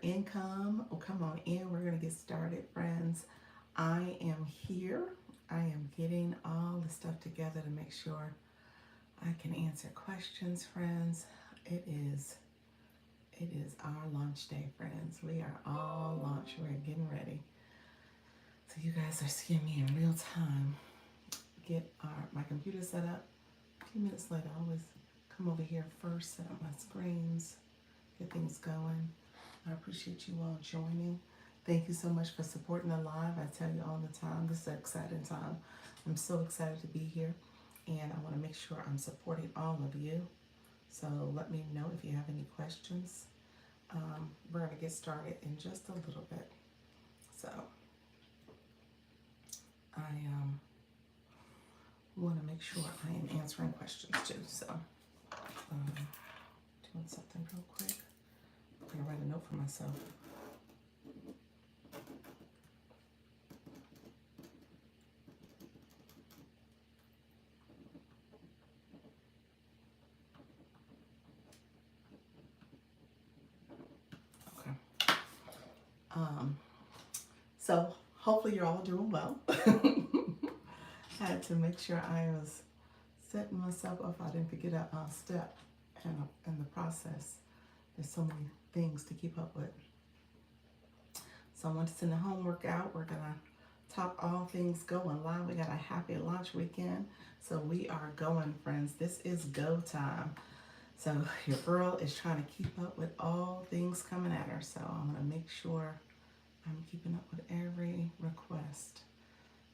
income. Oh, come on in. We're going to get started, friends. I am here. I am getting all the stuff together to make sure I can answer questions, friends. It is it is our launch day, friends. We are all launched. We're getting ready. So you guys are seeing me in real time. Get my computer set up. A few minutes later, I always come over here first, set up my screens, get things going. I appreciate you all joining. Thank you so much for supporting the live. I tell you all the time, this is an exciting time. I'm so excited to be here, and I want to make sure I'm supporting all of you. So let me know if you have any questions. We're going to get started in just a little bit. So I want to make sure I am answering questions too. So doing something real quick. I'm going to write a note for myself. Okay. So hopefully you're all doing well. I had to make sure I was setting myself up. I didn't forget a step in the process. There's so many things to keep up with. So I want to send the homework out. We're going to talk all things going live. We got a happy launch weekend. So we are going, friends. This is go time. So your girl is trying to keep up with all things coming at her. So I'm going to make sure I'm keeping up with every request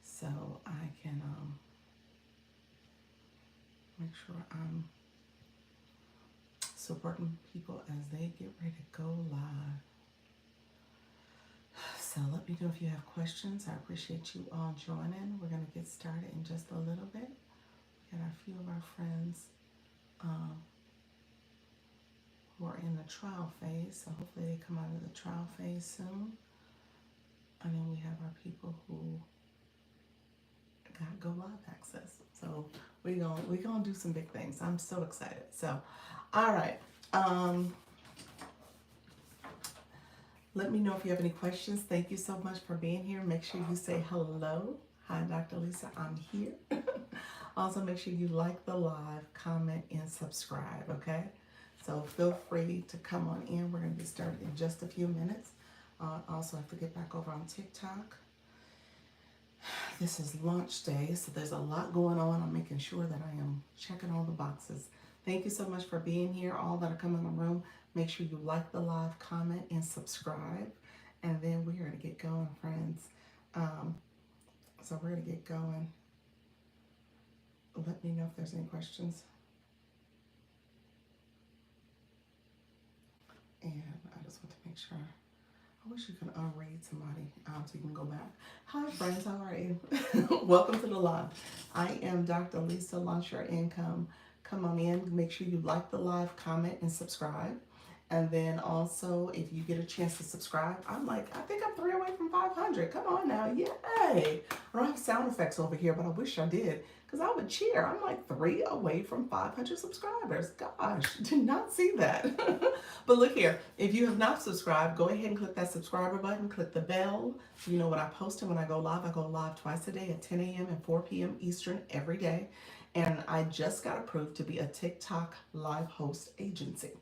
so I can make sure I'm supporting people as they get ready to go live. So let me know if you have questions. I appreciate you all joining. We're going to get started in just a little bit. We got a few of our friends who are in the trial phase, so hopefully they come out of the trial phase soon. And then we have our people who got go live access. So we're gonna do some big things. I'm so excited. So, all right. Let me know if you have any questions. Thank you so much for being here. Make sure you say hello. Hi, Dr. Lisa. I'm here. Also, make sure you like the live, comment, and subscribe. Okay. So feel free to come on in. We're gonna get started in just a few minutes. Also, I have to get back over on TikTok. This is launch day, so there's a lot going on. I'm making sure that I am checking all the boxes. Thank you so much for being here. All that are coming in the room, make sure you like the live, comment, and subscribe. And then we are going to get going, friends. So we're going to get going. Let me know if there's any questions. And I just want to make sure. I wish you could unread somebody so you can go back. Hi friends, how are you? Welcome to the live. I am Dr. Lisa, Launch Your Income. Come on in, make sure you like the live, comment, and subscribe. And then also, if you get a chance to subscribe, I think I'm 3 away from 500. Come on now, yay. I don't have sound effects over here, but I wish I did, because I would cheer. I'm like 3 away from 500 subscribers. Gosh, did not see that. But look here, if you have not subscribed, go ahead and click that subscriber button, click the bell. You know what I post when I go live twice a day at 10 a.m. and 4 p.m. Eastern every day. And I just got approved to be a TikTok live host agency.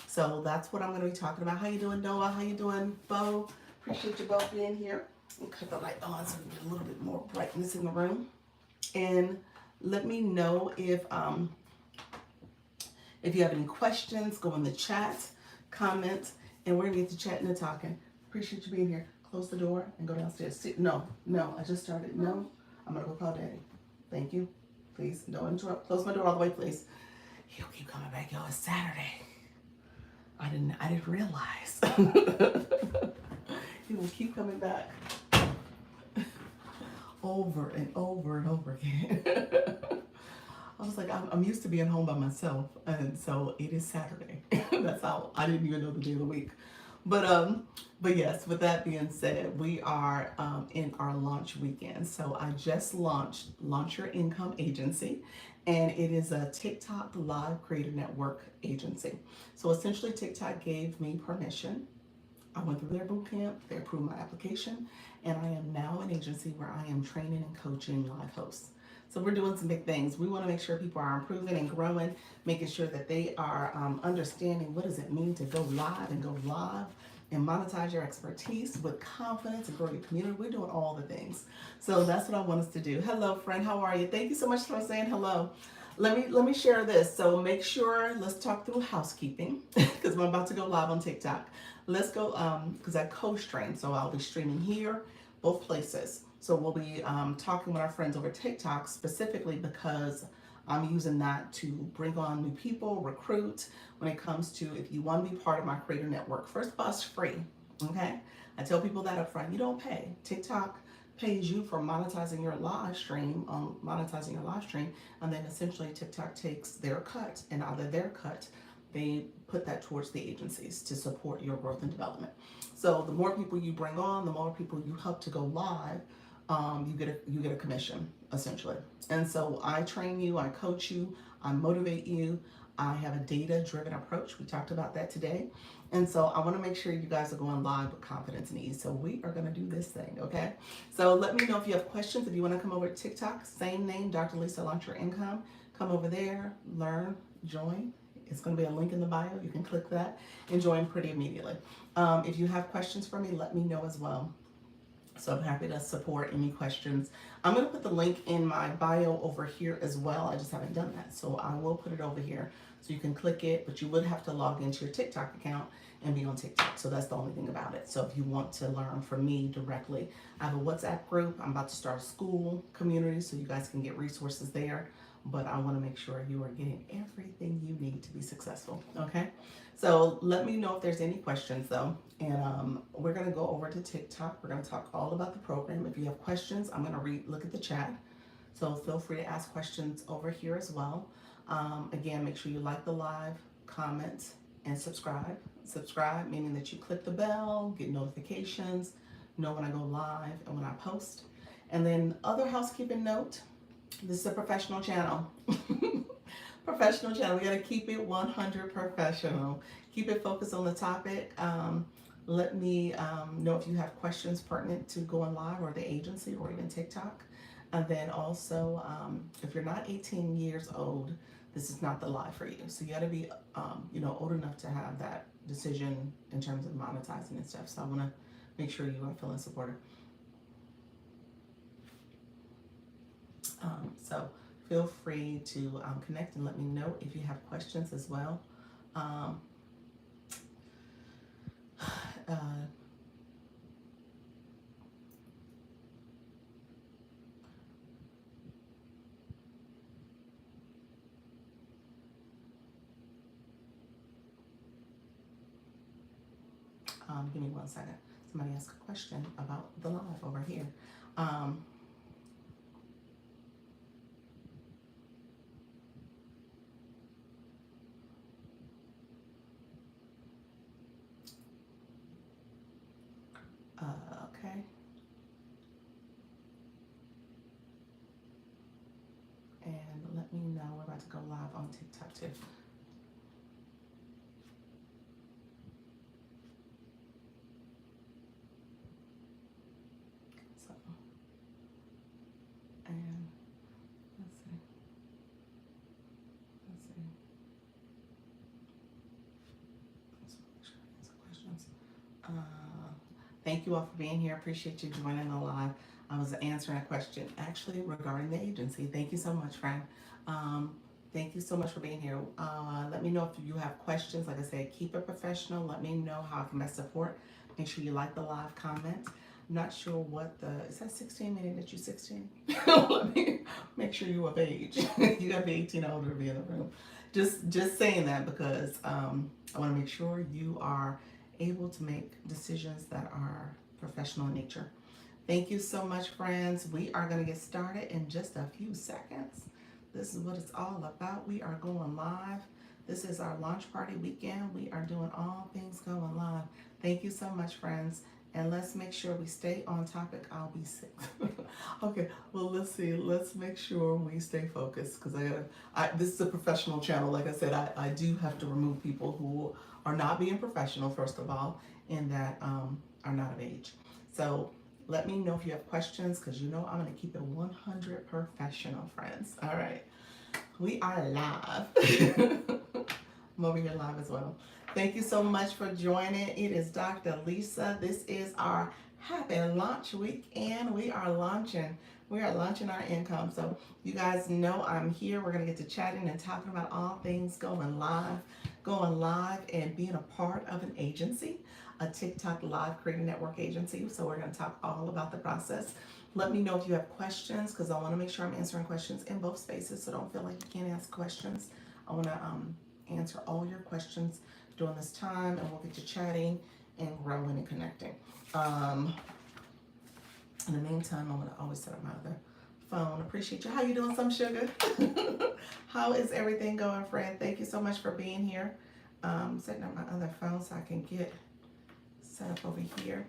So that's what I'm going to be talking about. How you doing, Noah? How you doing, Bo? Appreciate you both being here. I'll cut the light on so we get a little bit more brightness in the room. And let me know if you have any questions. Go in the chat, comment, and we're going to get to chatting and talking. Appreciate you being here. Close the door and go downstairs. No, I just started. No, I'm going to go call Daddy. Thank you. Please don't interrupt. Close my door all the way, please. He'll keep coming back. Yo, it's Saturday. I didn't realize. He will keep coming back over and over and over again. I was like, I'm used to being home by myself, and so it is Saturday. That's how I didn't even know the day of the week. But yes, with that being said, we are in our launch weekend. So I just launched Launch Your Income Agency, and it is a TikTok live creator network agency. So essentially TikTok gave me permission I went through their boot camp, they approved my application, and I am now an agency where I am training and coaching live hosts. So we're doing some big things. We want to make sure people are improving and growing, making sure that they are understanding what does it mean to go live and monetize your expertise with confidence and grow your community. We're doing all the things. So that's what I want us to do. Hello, friend. How are you? Thank you so much for saying hello. Let me share this. So make sure, let's talk through housekeeping because I'm about to go live on TikTok. Let's go because I co-stream, so I'll be streaming here, both places. So we'll be talking with our friends over TikTok specifically because I'm using that to bring on new people, recruit. When it comes to if you want to be part of my creator network, first of all, it's free. Okay, I tell people that up front. You don't pay. TikTok pays you for monetizing your live stream, and then essentially TikTok takes their cut, and out of their cut, they put that towards the agencies to support your growth and development. So the more people you bring on, the more people you help to go live, you get a commission essentially. And so I train you, I coach you, I motivate you. I have a data-driven approach. We talked about that today. And so I want to make sure you guys are going live with confidence and ease. So we are going to do this thing, okay? So let me know if you have questions. If you want to come over to TikTok, same name, Dr. Lisa Launch Your Income. Come over there, learn, join. It's going to be a link in the bio. You can click that and join pretty immediately. If you have questions for me, let me know as well. So I'm happy to support any questions. I'm going to put the link in my bio over here as well. I just haven't done that. So I will put it over here so you can click it, but you would have to log into your TikTok account and be on TikTok. So that's the only thing about it. So if you want to learn from me directly, I have a WhatsApp group. I'm about to start a school community so you guys can get resources there. But I want to make sure you are getting everything you need to be successful. Okay. So let me know if there's any questions though. And we're going to go over to TikTok. We're going to talk all about the program. If you have questions, I'm going to look at the chat. So feel free to ask questions over here as well. Again, make sure you like the live, comment, and subscribe. Subscribe, meaning that you click the bell, get notifications, know when I go live and when I post. And then other housekeeping note, this is a professional channel. Professional channel. We got to keep it 100 professional. Keep it focused on the topic. Let me know if you have questions pertinent to going live or the agency or even TikTok. And then also, if you're not 18 years old, this is not the live for you. So you got to be, old enough to have that decision in terms of monetizing and stuff. So I want to make sure you are feeling supported. So feel free to connect and let me know if you have questions as well. Give me 1 second. Somebody asked a question about the live over here. Okay. And let me know. We're about to go live on TikTok too. So, and let's see. Questions. Thank you all for being here. Appreciate you joining the live. I was answering a question actually regarding the agency. Thank you so much, friend. Thank you so much for being here. Let me know if you have questions. Like I said, keep it professional. Let me know how I can best support. Make sure you like the live comment. I'm not sure what is that 16 meaning that you're 16? Let me make sure you're of age. You got to be 18 or older to be in the room. Just saying that because I want to make sure you are able to make decisions that are professional in nature. Thank you so much, friends. We are going to get started in just a few seconds. This is what it's all about. We are going live. This is our launch party weekend. We are doing all things going live. Thank you so much, friends. And let's make sure we stay on topic. I'll be sick. Okay, well, let's see. Let's make sure we stay focused because this is a professional channel. Like I said, I do have to remove people who are not being professional, first of all, and that are not of age. So let me know if you have questions, because you know I'm going to keep it 100 professional, friends. All right. We are live. I'm over here live as well. Thank you so much for joining. It is Dr. Lisa. This is our happy launch weekend. We are launching. We are launching our income. So you guys know I'm here. We're going to get to chatting and talking about all things going live and being a part of an agency, a TikTok live creator network agency. So we're going to talk all about the process. Let me know if you have questions, because I want to make sure I'm answering questions in both spaces. So don't feel like you can't ask questions. I want to answer all your questions during this time, and we'll get to chatting and growing and connecting. In the meantime, I'm gonna always set up my other phone. Appreciate you. How you doing, some sugar? How is everything going, friend? Thank you so much for being here. Setting up my other phone so I can get set up over here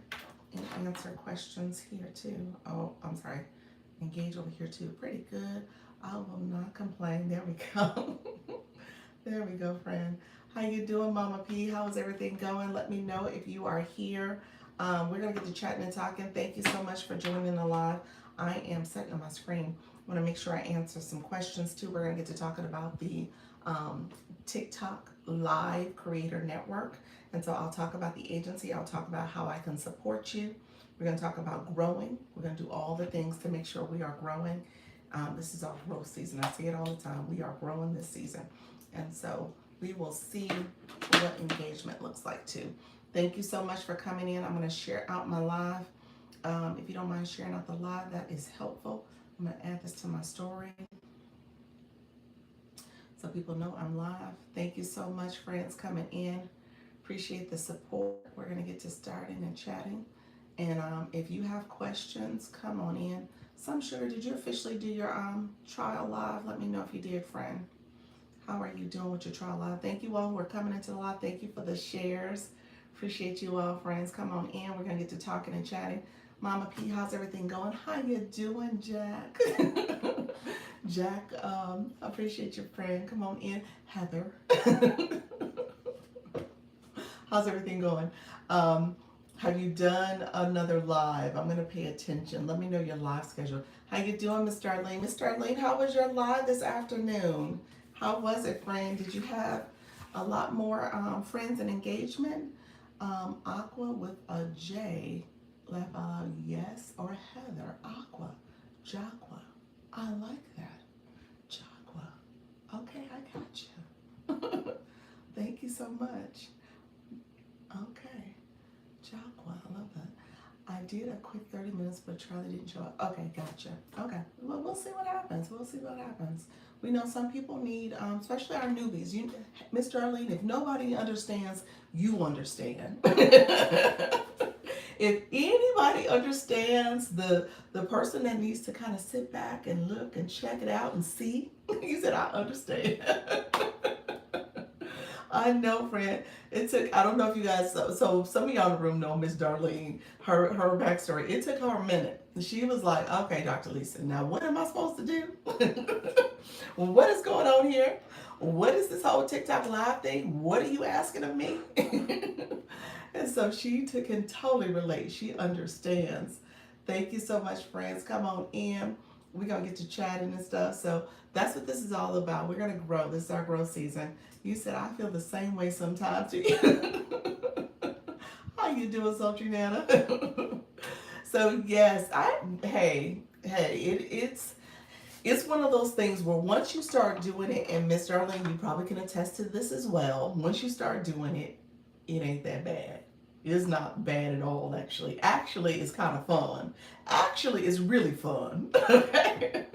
and answer questions here too. Oh, I'm sorry. Engage over here too. Pretty good. I will not complain. There we go. There we go, friend. How you doing, Mama P? How is everything going? Let me know if you are here. We're going to get to chatting and talking. Thank you so much for joining the live. I am setting on my screen. I want to make sure I answer some questions too. We're going to get to talking about the TikTok Live Creator Network. And so I'll talk about the agency. I'll talk about how I can support you. We're going to talk about growing. We're going to do all the things to make sure we are growing. This is our growth season. I say it all the time. We are growing this season. And so we will see what engagement looks like too. Thank you so much for coming in. I'm going to share out my live. If you don't mind sharing out the live, that is helpful. I'm going to add this to my story so people know I'm live. Thank you so much, friends, coming in. Appreciate the support. We're going to get to starting and chatting. And if you have questions, come on in. Some sugar, did you officially do your trial live? Let me know if you did, friend. How are you doing with your trial live? Thank you all who are coming into the live. Thank you for the shares. Appreciate you all, friends. Come on in. We're going to get to talking and chatting. Mama P, how's everything going? How you doing, Jack? Jack, appreciate your friend. Come on in. Heather. How's everything going? Have you done another live? I'm going to pay attention. Let me know your live schedule. How you doing, Miss Darlene? Miss Darlene, how was your live this afternoon? How was it, friend? Did you have a lot more friends and engagement? Aqua with a J. Yes, or Heather. Aqua. Jaqua. I like that. Jaqua. Okay, I got you. Thank you so much. Okay. Jaqua. I love that. I did a quick 30 minutes, but Charlie didn't show up. Okay, gotcha. Okay. Well, we'll see what happens. We'll see what happens. We know some people need, especially our newbies. Mr. Arlene, if nobody understands, you understand. If anybody understands the person that needs to kind of sit back and look and check it out and see, he said, I understand. I know, friend. It took, I don't know if you guys, so some of y'all in the room know Miss Darlene, her backstory. It took her a minute. She was like, okay, Dr. Lisa, now what am I supposed to do? What is going on here? What is this whole TikTok live thing? What are you asking of me? And so she can totally relate. She understands. Thank you so much, friends. Come on in. We're going to get to chatting and stuff. So that's what this is all about. We're going to grow. This is our growth season. You said, I feel the same way sometimes. How you doing, Sultry Nana? So yes, it's one of those things where once you start doing it, and Miss Darlene, you probably can attest to this as well. Once you start doing it, it ain't that bad. It's not bad at all, actually. Actually, it's kind of fun. Actually, it's really fun. Okay.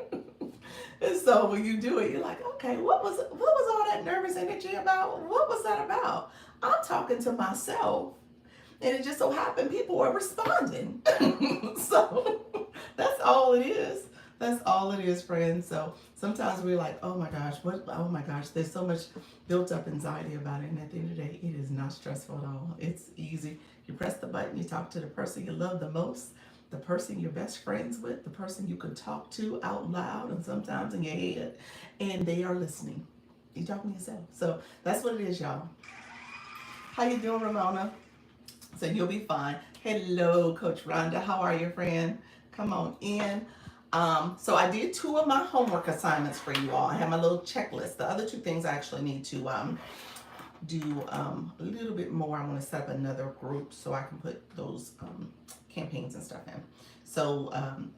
And so when you do it, you're like, okay, what was all that nervous energy about? What was that about? I'm talking to myself. And it just so happened people were responding. So that's all it is. That's all it is, friends. So sometimes we're like, oh my gosh, there's so much built up anxiety about it. And at the end of the day, it is not stressful at all. It's easy. You press the button, you talk to the person you love the most, the person you're best friends with, the person you can talk to out loud and sometimes in your head, and they are listening. You're talking to yourself. So that's what it is, y'all. How you doing, Ramona? So you'll be fine. Hello, Coach Rhonda. How are you, friend? Come on in. So I did two of my homework assignments for you all. I have my little checklist. The other two things I actually need to do a little bit more. I want to set up another group so I can put those campaigns and stuff in. So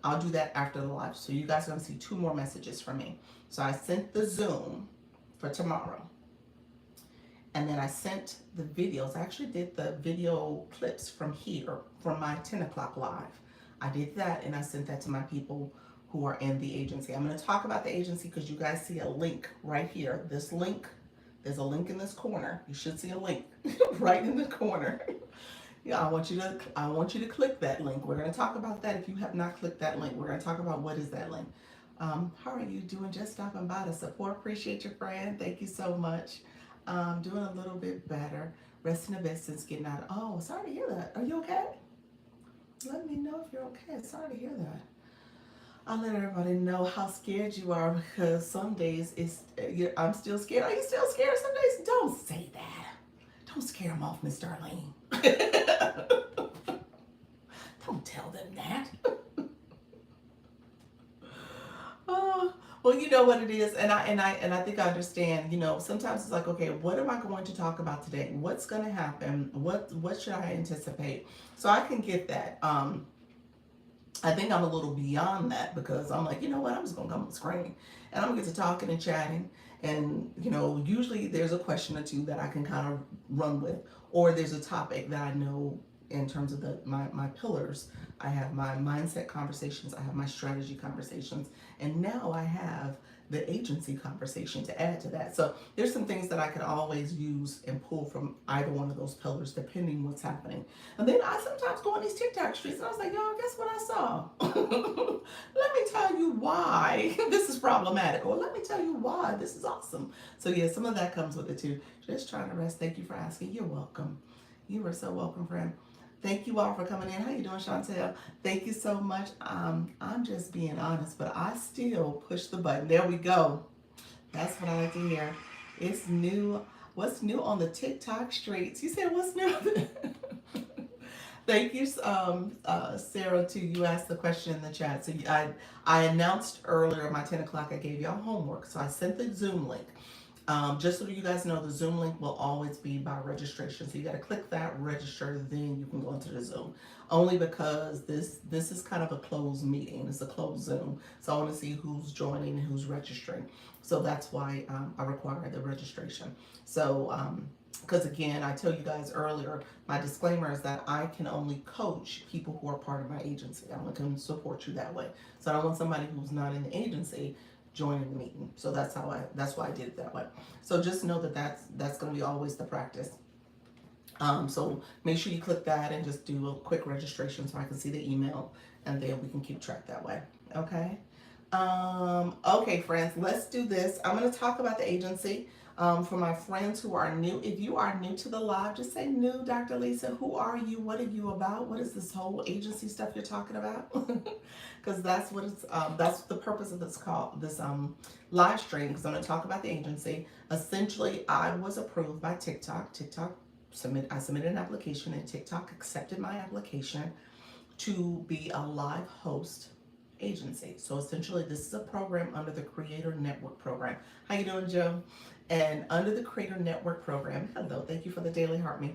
I'll do that after the live. So you guys are going to see two more messages from me. So I sent the Zoom for tomorrow. And then I sent the videos. I actually did the video clips from here, from my 10 o'clock live. I did that and I sent that to my people who are in the agency. I'm going to talk about the agency because you guys see a link right here. This link, there's a link in this corner. You should see a link right in the corner. Yeah, I want you to click that link. We're going to talk about that. If you have not clicked that link, we're going to talk about what is that link. How are you doing? Just stopping by to support. Appreciate your friend. Thank you so much. Doing a little bit better. Resting a bit since getting out. Oh, sorry to hear that. Are you okay? Let me know if you're okay. Sorry to hear that. I'll let everybody know how scared you are because some days I'm still scared. Are you still scared some days? Don't say that. Don't scare them off, Miss Darlene. Don't tell them that. Oh, well, you know what it is, and I think I understand. You know, sometimes it's like, okay, what am I going to talk about today? What's going to happen? What should I anticipate? So I can get that. I think I'm a little beyond that because I'm like, you know what? I'm just going to come on the screen and I'm going to get to talking and chatting. And, you know, usually there's a question or two that I can kind of run with, or there's a topic that I know in terms of my pillars. I have my mindset conversations, I have my strategy conversations, and now I have the agency conversation to add to that. So there's some things that I can always use and pull from either one of those pillars depending what's happening. And then I sometimes go on these TikTok streets and I was like, y'all, guess what I saw? Let me tell you why this is problematic, or let me tell you why this is awesome. So yeah, some of that comes with it too. Just trying to rest. Thank you for asking. You're welcome. You are so welcome, friend. Thank you all for coming in. How you doing, Chantel? Thank you so much. I'm just being honest, but I still push the button. There we go. That's what I like to hear. It's new. What's new on the TikTok streets? You said what's new? Thank you, Sarah, too. You asked the question in the chat. So I announced earlier my 10 o'clock. I gave y'all homework. So I sent the Zoom link. Just so you guys know, the Zoom link will always be by registration. So you got to click that, register, then you can go into the Zoom. Only because this is kind of a closed meeting. It's a closed Zoom. So I want to see who's joining and who's registering. So that's why I require the registration. So, because again, I told you guys earlier, my disclaimer is that I can only coach people who are part of my agency. I only can support you that way. So I don't want somebody who's not in the agency joining the meeting. So that's why I did it that way. So just know that that's going to be always the practice. So make sure you click that and just do a quick registration so I can see the email, and then we can keep track that way. Okay. Okay, friends, let's do this. I'm going to talk about the agency. For my friends who are new, if you are new to the live, just say new, Dr. Lisa. Who are you? What are you about? What is this whole agency stuff you're talking about? Because that's what it's. That's the purpose of this call, this live stream. Because I'm going to talk about the agency. Essentially, I was approved by TikTok. I submitted an application, and TikTok accepted my application to be a live host agency. So essentially, this is a program under the Creator Network program. How you doing, Joe? And under the Creator Network program, hello, thank you for the daily heart me.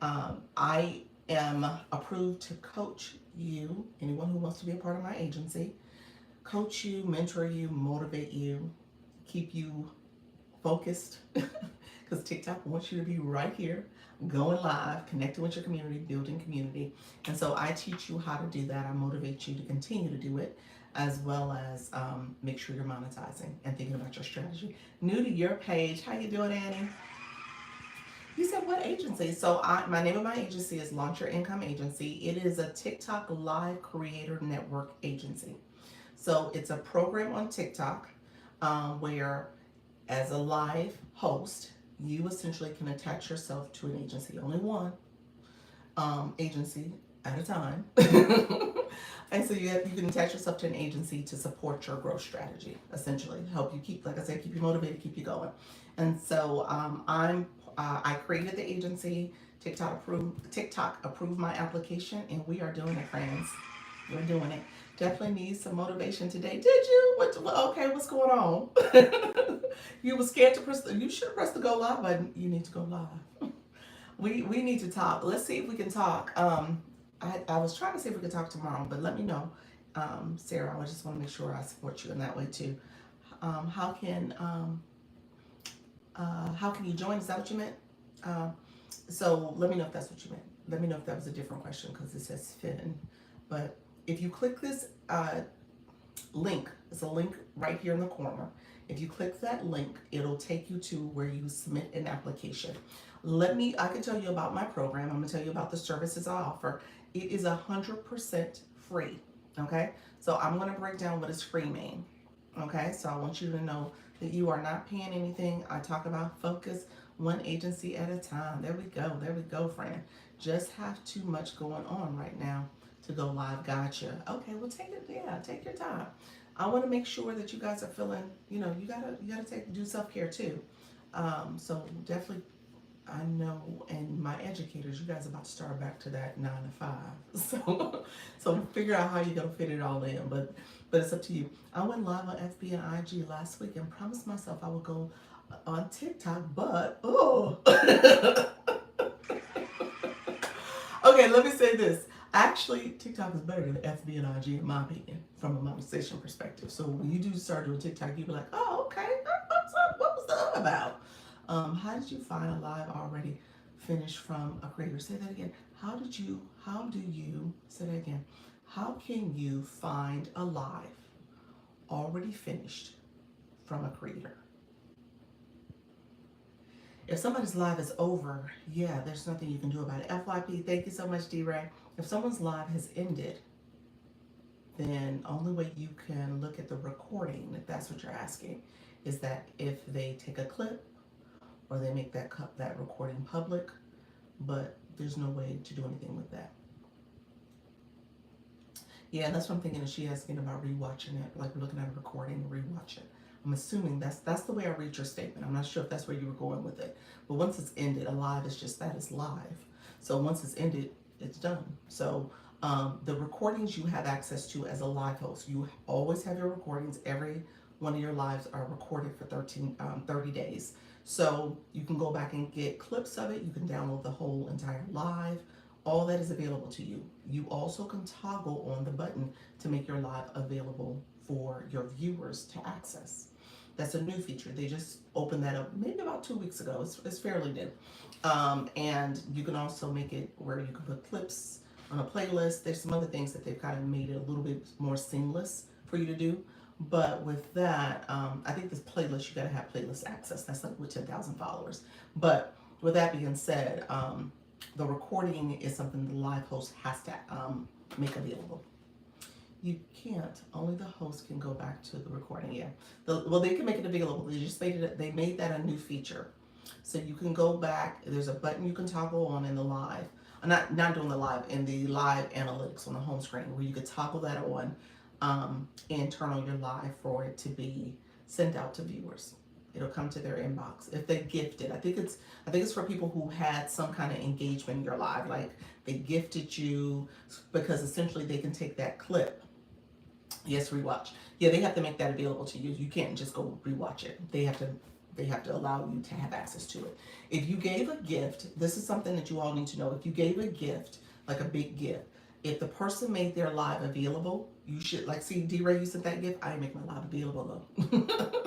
I am approved to coach you, anyone who wants to be a part of my agency, coach you, mentor you, motivate you, keep you focused, because TikTok wants you to be right here, going live, connecting with your community, building community. And so I teach you how to do that. I motivate you to continue to do it, as well as make sure you're monetizing and thinking about your strategy. New to your page, how you doing, Annie? You said what agency? So my name of my agency is Launch Your Income Agency. It is a TikTok live creator network agency. So it's a program on TikTok where, as a live host, you essentially can attach yourself to an agency, only one agency at a time. And so you can attach yourself to an agency to support your growth strategy, essentially, help you keep, like I said, keep you motivated, keep you going. And so I created the agency. TikTok approved my application, and we are doing it, friends. We're doing it. Definitely need some motivation today. Did you? Okay, what's going on? You were scared to press. You should have pressed the go live button. You need to go live. We need to talk. Let's see if we can talk. I was trying to see if we could talk tomorrow, but let me know, Sarah. I just want to make sure I support you in that way too. Um, how can um, how can you join? Is that what you meant? Um, so let me know if that's what you meant. Let me know if that was a different question because it says Finn. But if you click this link, it's a link right here in the corner. If you click that link, it'll take you to where you submit an application. I can tell you about my program. I'm gonna tell you about the services I offer. It is 100% free. Okay, so I'm gonna break down what does free mean. Okay, so I want you to know that you are not paying anything. I talk about focus one agency at a time. There we go, friend. Just have too much going on right now to go live. Gotcha. Okay, well take your time. I want to make sure that you guys are feeling, you gotta do self-care too. So definitely I know, and my educators, you guys are about to start back to that 9 to 5. So figure out how you're gonna fit it all in. But it's up to you. I went live on FB and IG last week and promised myself I would go on TikTok, but oh. Okay, let me say this. Actually, TikTok is better than FB and IG in my opinion, from a monetization perspective. So when you do start doing TikTok, you'll be like, oh, okay, what's up? What was the other about? How did you find a live already finished from a creator? Say that again. Say that again. How can you find a live already finished from a creator? If somebody's live is over, yeah, there's nothing you can do about it. FYP, thank you so much, D-Ray. If someone's live has ended, then only way you can look at the recording, if that's what you're asking, is that if they take a clip or they make that recording public, but there's no way to do anything with that. Yeah, that's what I'm thinking. Is she asking about rewatching it, like we're looking at a recording and rewatch it? I'm assuming that's the way I read your statement. I'm not sure if that's where you were going with it. But once it's ended, a live is just that, it's live. So once it's ended, it's done. So the recordings you have access to as a live host, you always have your recordings. Every one of your lives are recorded for 30 days. So you can go back and get clips of it. You can download the whole entire live. All that is available to you. You also can toggle on the button to make your live available for your viewers to access. That's a new feature. They just opened that up maybe about 2 weeks ago. It's fairly new. And you can also make it where you can put clips on a playlist. There's some other things that they've kind of made it a little bit more seamless for you to do. But with that, I think this playlist, you got to have playlist access. That's like with 10,000 followers. But with that being said, the recording is something the live host has to make available. You can't. Only the host can go back to the recording. Yeah. Well, they can make it available. They made that a new feature, so you can go back. There's a button you can toggle on in the live. Not doing the live, in the live analytics on the home screen, where you could toggle that on and turn on your live for it to be sent out to viewers. It'll come to their inbox if they gifted. I think it's for people who had some kind of engagement in your live, like they gifted you, because essentially they can take that clip. Yes, rewatch. Yeah, they have to make that available to you. You can't just go rewatch it. They have to allow you to have access to it. If you gave a gift, this is something that you all need to know. If you gave a gift, like a big gift, if the person made their live available, you should, like, see, D-Ray, you sent that gift. I didn't make my live available though.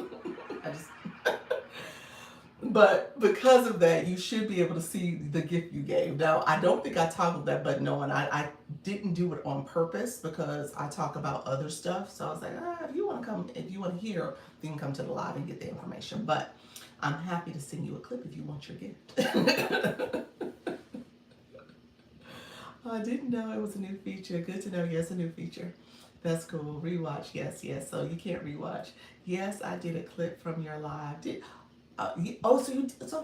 But because of that, you should be able to see the gift you gave. Now, I don't think I toggled that button on. I didn't do it on purpose because I talk about other stuff. So I was like, if you want to hear, you can come to the live and get the information. But I'm happy to send you a clip if you want your gift. I didn't know it was a new feature. Good to know. Yes, a new feature. That's cool. Rewatch. Yes. So you can't rewatch. Yes, I did a clip from your live. So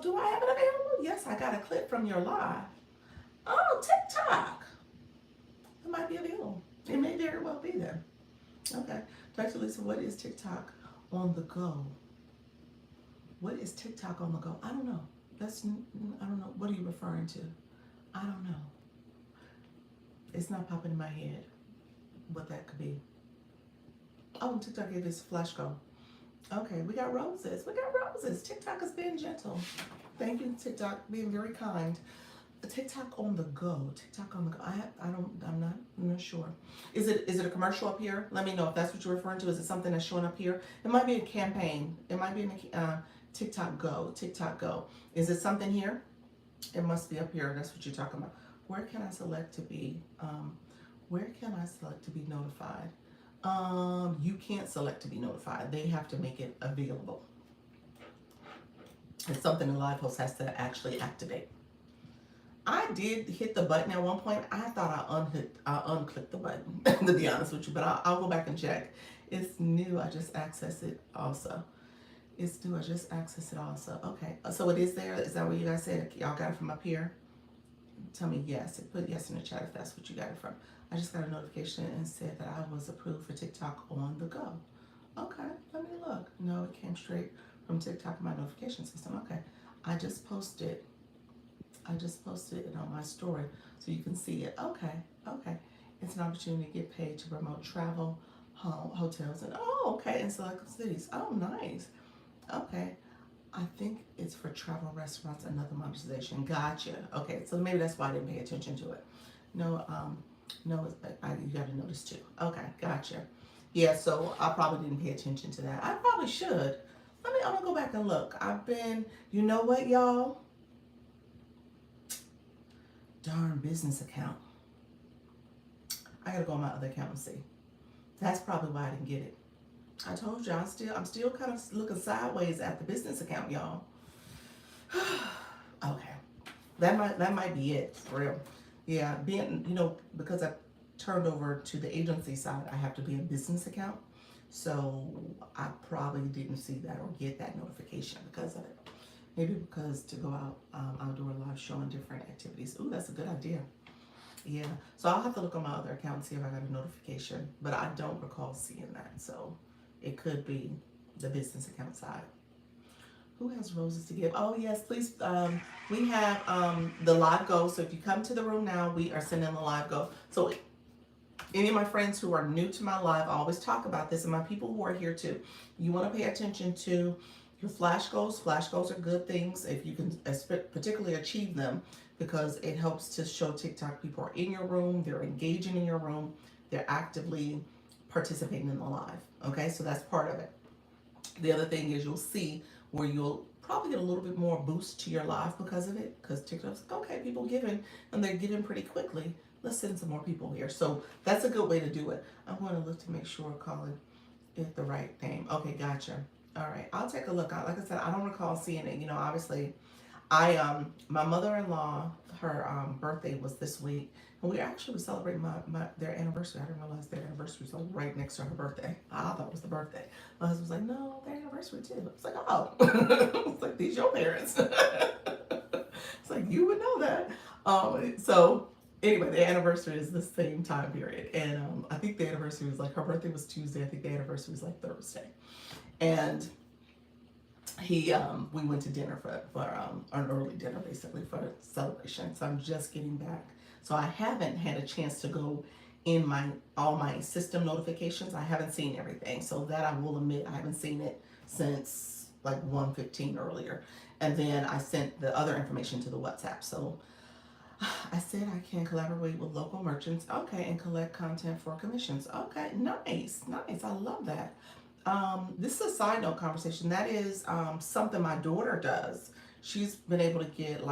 do I have it available? Yes, I got a clip from your live. Oh, TikTok. It might be available. It may very well be there. Okay. Dr. Lisa, what is TikTok on the go? What is TikTok on the go? I don't know. That's, I don't know. What are you referring to? I don't know. It's not popping in my head what that could be. Oh, TikTok gave us flash go. Okay, we got roses. We got roses. TikTok is being gentle. Thank you, TikTok, being very kind. TikTok on the go. TikTok on the go. I'm not sure. Is it a commercial up here? Let me know if that's what you're referring to. Is it something that's showing up here? It might be a campaign. It might be in TikTok Go. TikTok Go. Is it something here? It must be up here. That's what you're talking about. Where can I select to be? Where can I select to be notified? You can't select to be notified. They have to make it available. It's something the live host has to actually activate. I did hit the button at one point. I thought I unclicked the button, to be honest with you, but I'll go back and check. It's new. I just accessed it also. It's new. I just accessed it also. Okay. So it is there. Is that what you guys said? Y'all got it from up here? Tell me yes. Put yes in the chat if that's what you got it from. I just got a notification and said that I was approved for TikTok on the go. Okay. Let me look. No, it came straight from TikTok in my notification system. Okay. I just posted it on my story so you can see it. Okay, okay. It's an opportunity to get paid to promote travel, hotels, and okay, in select cities. Oh, nice. Okay. I think it's for travel, restaurants, another monetization. Gotcha. Okay, so maybe that's why I didn't pay attention to it. No, no, you got to notice too. Okay, gotcha. Yeah, so I probably didn't pay attention to that. I probably should. I'm gonna go back and look. You know what, y'all? Darn business account. I gotta go on my other account and see. That's probably why I didn't get it. I told you I'm still kind of looking sideways at the business account, y'all. Okay. That might be it, for real. Yeah, because I turned over to the agency side, I have to be a business account. So I probably didn't see that or get that notification because of it. Maybe because to go out, I'll do a live show on different activities. Ooh, that's a good idea. Yeah. So I'll have to look on my other account and see if I got a notification. But I don't recall seeing that. So it could be the business account side. Who has roses to give? Oh, yes, please. We have the live go. So if you come to the room now, we are sending the live go. So any of my friends who are new to my live, I always talk about this, and my people who are here too. You want to pay attention to your flash goals. Flash goals are good things if you can particularly achieve them, because it helps to show TikTok people are in your room, they're engaging in your room, they're actively participating in the live. Okay, so that's part of it. The other thing is you'll see where you'll probably get a little bit more boost to your live because of it, because TikTok's like, okay, people giving, and they're giving pretty quickly. Let's send some more people here. So that's a good way to do it. I'm going to look to make sure I call it the right name. Okay, gotcha. All right, I'll take a look. Like I said, I don't recall seeing it. Obviously, my mother-in-law, her birthday was this week, and we actually were celebrating their anniversary. I didn't realize their anniversary was like right next to her birthday. I thought it was the birthday. My husband was like, no, their anniversary too. I was like, oh, it's like, these your parents. It's like, you would know that. So anyway, the anniversary is the same time period, and I think the anniversary was like, her birthday was Tuesday. I think the anniversary was like Thursday. And we went to dinner for an early dinner, basically, for a celebration. So I'm just getting back. So I haven't had a chance to go in all my system notifications. I haven't seen everything. So that I will admit, I haven't seen it since like 1:15 earlier. And then I sent the other information to the WhatsApp. So I said I can collaborate with local merchants. Okay, and collect content for commissions. Okay, nice. I love that. This is a side note conversation. That is something my daughter does. She's been able to get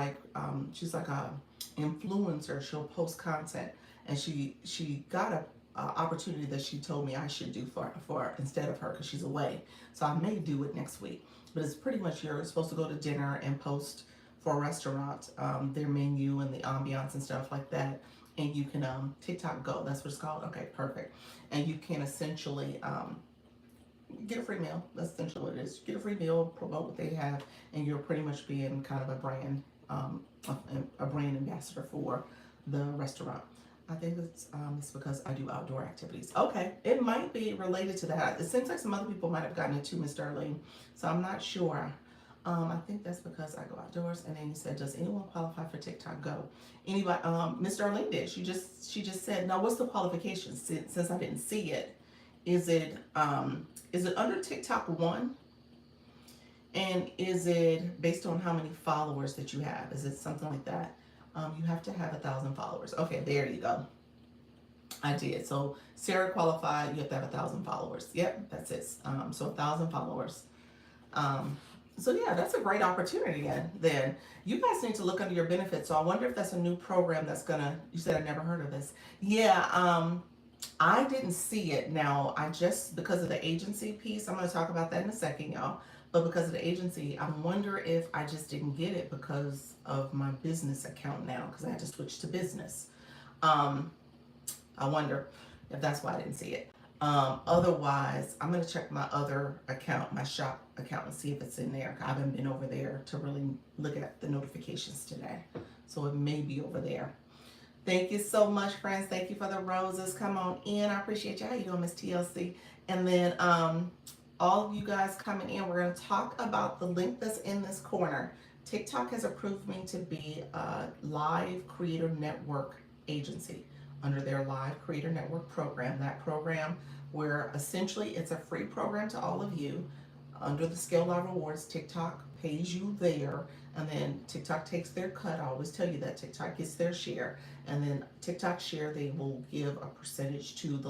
she's like a influencer. She'll post content, and she got a opportunity that she told me I should do for instead of her, because she's away. So I may do it next week. But it's pretty much, you're supposed to go to dinner and post for a restaurant their menu and the ambiance and stuff like that. And you can TikTok Go. That's what it's called. Okay, perfect. And you can essentially get a free meal. That's essentially what it is. Get a free meal, promote what they have, and you're pretty much being kind of a brand ambassador for the restaurant. I think it's because I do outdoor activities. Okay, it might be related to that. It seems like some other people might have gotten it too, Miss Darlene. So I'm not sure. I think that's because I go outdoors. And then you said, does anyone qualify for TikTok Go? Anybody? Miss Darlene did. She just said, now what's the qualifications? Since I didn't see it, is it under TikTok One? And is it based on how many followers that you have? Is it something like that? You have to have 1,000 followers. Okay, there you go. I did. So Sarah qualified. You have to have 1,000 followers. Yep, that's it. So 1,000 followers. Um, so yeah, that's a great opportunity. Then you guys need to look under your benefits. So I wonder if that's a new program that's gonna. You said I never heard of this. Yeah. I didn't see it. Now I just because of the agency piece. I'm gonna talk about that in a second, y'all. But because of the agency, I wonder if I just didn't get it because of my business account now because I had to switch to business. Um, I wonder if that's why I didn't see it. Otherwise, I'm gonna check my other account, my shop account, and see if it's in there. I haven't been over there to really look at the notifications today, so it may be over there. Thank you so much, friends. Thank you for the roses. Come on in. I appreciate you. How you doing, Miss TLC? And then all of you guys coming in, we're gonna talk about the link that's in this corner. TikTok has approved me to be a live creator network agency under their Live Creator Network program. That program where essentially it's a free program to all of you. Under the Scale Live Rewards, TikTok pays you there, and then TikTok takes their cut. I always tell you that TikTok gets their share, and then TikTok share, they will give a percentage to the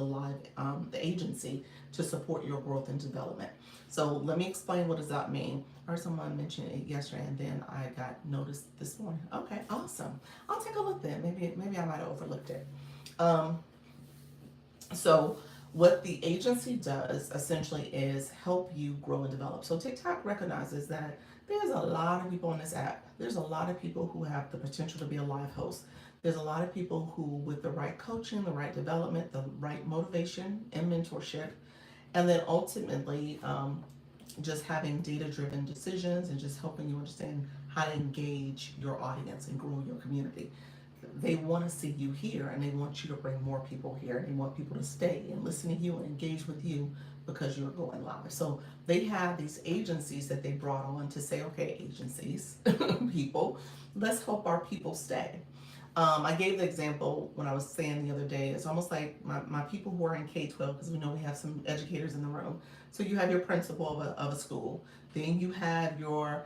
the agency to support your growth and development. So let me explain what does that mean. Or someone mentioned it yesterday, and then I got noticed this morning. Okay, awesome. I'll take a look then. Maybe I might have overlooked it. Um, so what the agency does essentially is help you grow and develop. So TikTok recognizes that there's a lot of people on this app. There's a lot of people who have the potential to be a live host. There's a lot of people who, with the right coaching, the right development, the right motivation and mentorship, and then ultimately just having data-driven decisions and just helping you understand how to engage your audience and grow your community. They want to see you here, and they want you to bring more people here, and they want people to stay and listen to you and engage with you because you're going live. So they have these agencies that they brought on to say, okay, agencies, people, let's help our people stay. I gave the example when I was saying the other day, it's almost like my people who are in K-12, because we know we have some educators in the room. So you have your principal of a school, then you have your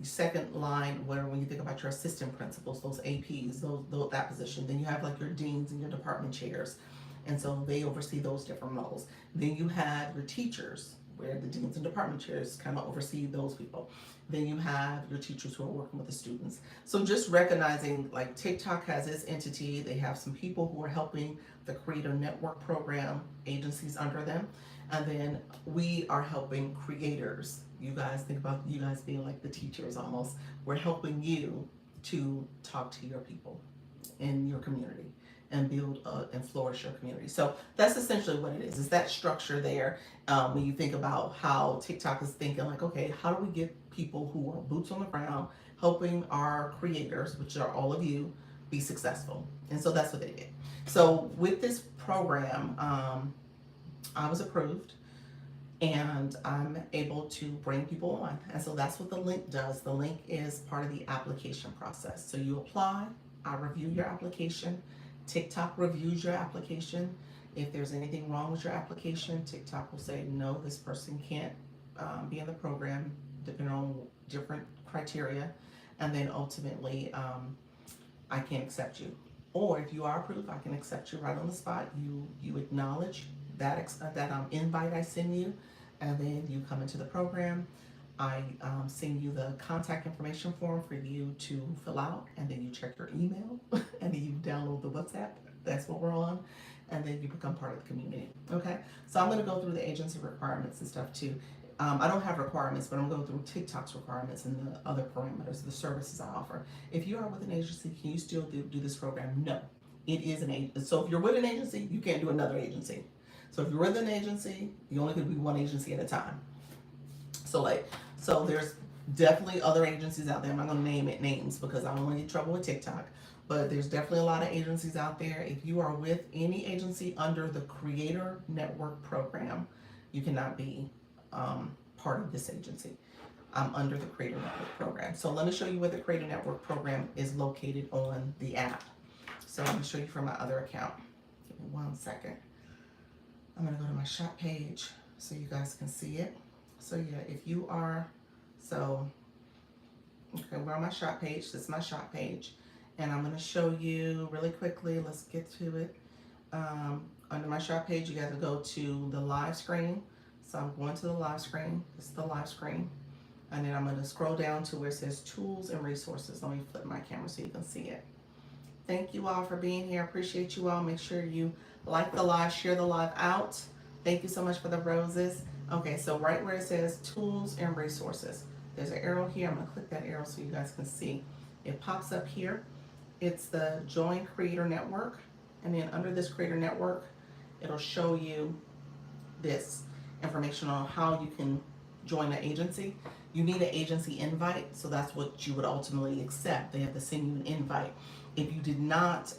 second line, where when you think about your assistant principals, those APs, those that position, then you have like your deans and your department chairs, and so they oversee those different roles. Then you have your teachers, where the deans and department chairs kind of oversee those people. Then you have your teachers who are working with the students. So just recognizing, like, TikTok has its entity, they have some people who are helping the Creator Network program agencies under them, and then we are helping creators. You guys think about you guys being like the teachers almost. We're helping you to talk to your people in your community and build and flourish your community. So that's essentially what it is. Is that structure there? When you think about how TikTok is thinking, like, okay, how do we get people who are boots on the ground helping our creators, which are all of you, be successful? And so that's what they did. So with this program, I was approved, and I'm able to bring people on. And so that's what the link does. The link is part of the application process. So you apply, I review your application, TikTok reviews your application. If there's anything wrong with your application, TikTok will say, no, this person can't be in the program, depending on different criteria. And then ultimately, I can't accept you. Or if you are approved, I can accept you right on the spot. You acknowledge that invite I send you, and then you come into the program. I send you the contact information form for you to fill out, and then you check your email, and then you download the WhatsApp. That's what we're on, and then you become part of the community. Okay, so I'm going to go through the agency requirements and stuff too. I don't have requirements, but I'm going through TikTok's requirements and the other parameters, the services I offer. If you are with an agency, can you still do this program? No, it is an agency. So if you're with an agency, you can't do another agency. So if you're with an agency, you only could be one agency at a time. So there's definitely other agencies out there. I'm not going to name names because I don't want to get in trouble with TikTok. But there's definitely a lot of agencies out there. If you are with any agency under the Creator Network program, you cannot be part of this agency. under the Creator Network program. So let me show you where the Creator Network program is located on the app. So let me show you from my other account. Give me 1 second. I'm gonna go to my shop page so you guys can see it. So yeah, if you are, okay, we're on my shop page. This is my shop page. And I'm gonna show you really quickly, let's get to it. Under my shop page, you gotta go to the live screen. So I'm going to the live screen. This is the live screen. And then I'm gonna scroll down to where it says tools and resources. Let me flip my camera so you can see it. Thank you all for being here. Appreciate you all. Make sure you like the live, share the live out. Thank you so much for the roses. Okay, so right where it says tools and resources, there's an arrow here. I'm gonna click that arrow so you guys can see. It pops up here. It's the Join Creator Network. And then under this Creator Network, it'll show you this information on how you can join an agency. You need an agency invite, so that's what you would ultimately accept. They have to send you an invite. If you did not,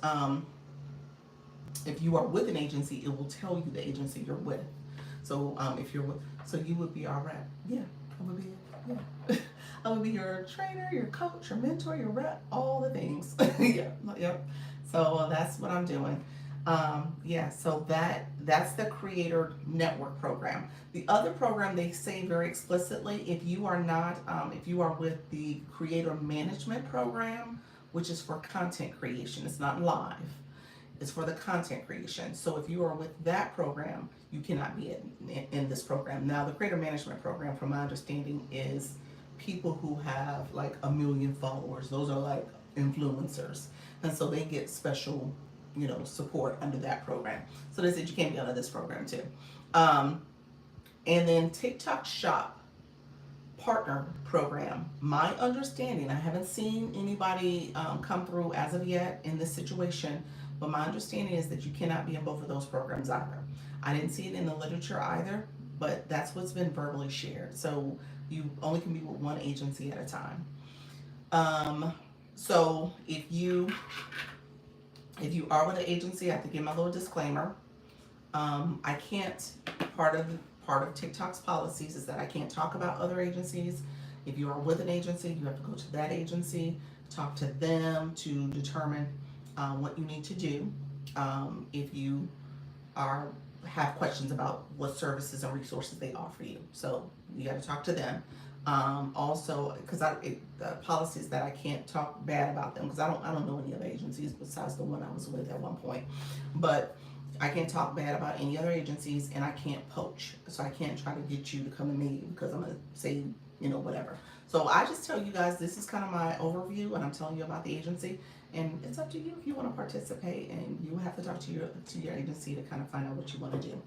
if you are with an agency, it will tell you the agency you're with. So if you're with, so you would be our rep. Yeah, I would be, yeah. I would be your trainer, your coach, your mentor, your rep, all the things. Yeah, yep. So that's what I'm doing. Yeah, so that's the Creator Network program. The other program, they say very explicitly, if you are not, if you are with the Creator Management program, which is for content creation, it's not live, it's for the content creation. So if you are with that program, you cannot be in this program. Now, the Creator Management program, from my understanding, is people who have like 1 million followers. Those are like influencers. And so they get special, you know, support under that program. So they said you can't be under this program too. And then TikTok Shop Partner Program. My understanding, I haven't seen anybody come through as of yet in this situation, but my understanding is that you cannot be in both of those programs either. I didn't see it in the literature either, but that's what's been verbally shared. So you only can be with one agency at a time. So if you are with an agency, I have to give my little disclaimer. I can't, part of TikTok's policies is that I can't talk about other agencies. If you are with an agency, you have to go to that agency, talk to them to determine what you need to do. If you have questions about what services and resources they offer you, so you got to talk to them. Also, because the policies that I can't talk bad about them, because I don't know any other agencies besides the one I was with at one point, but I can't talk bad about any other agencies, and I can't poach. So I can't try to get you to come to me because I'm gonna say, you know, whatever. So I just tell you guys, this is kind of my overview, and I'm telling you about the agency, and it's up to you if you want to participate, and you have to talk to your agency to kind of find out what you want to do.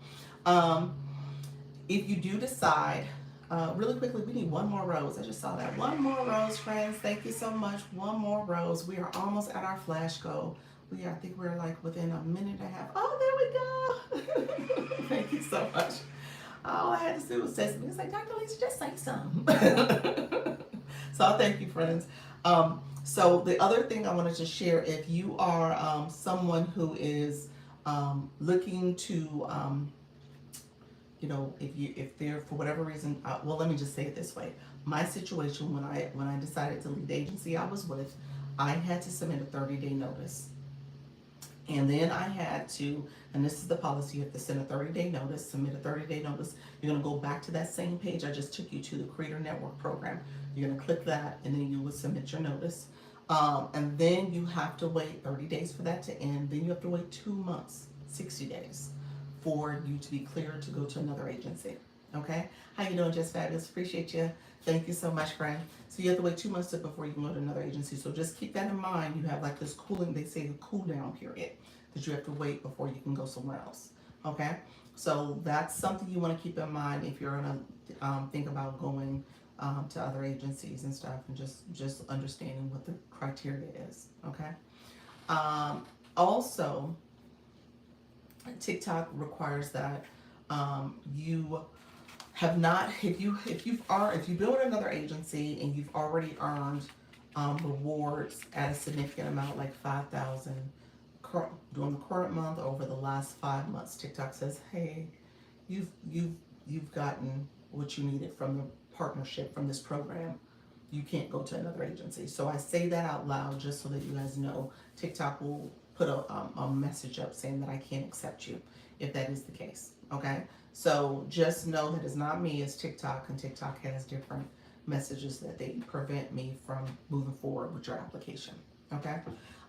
If you do decide, really quickly, we need one more rose. I just saw that. One more rose, friends. Thank you so much. One more rose. We are almost at our flash goal. I think we're like within a minute and a half. Oh, there we go. Thank you so much. All I had to do was say something. It's like, Dr. Lisa, just say something. So thank you, friends. So the other thing I wanted to share, if you are someone who is looking to, you know, if they're for whatever reason, well, let me just say it this way. My situation when I decided to leave the agency I was with, I had to submit a 30-day notice. And then I had to, and this is the policy, you have to send a 30-day notice, submit a 30-day notice. You're gonna go back to that same page I just took you to, the Creator Network program. You're gonna click that, and then you would submit your notice. And then you have to wait 30 days for that to end. Then you have to wait 2 months, 60 days, for you to be cleared to go to another agency. Okay? How you doing, Just Fabulous? Appreciate you. Thank you so much, friend. So you have to wait 2 months before you can go to another agency. So just keep that in mind. You have like this cooling, they say, a cool down period that you have to wait before you can go somewhere else. Okay? So that's something you want to keep in mind if you're gonna think about going to other agencies and stuff, and just understanding what the criteria is. Okay? Also, TikTok requires that you have not, if you've been with another agency and you've already earned rewards at a significant amount, like 5,000 during the current month, over the last 5 months, TikTok says, hey, you've gotten what you needed from the partnership from this program, you can't go to another agency. So I say that out loud just so that you guys know. TikTok will put a message up saying that I can't accept you if that is the case. Okay, so just know that it's not me, it's TikTok, and TikTok has different messages that they prevent me from moving forward with your application. Okay,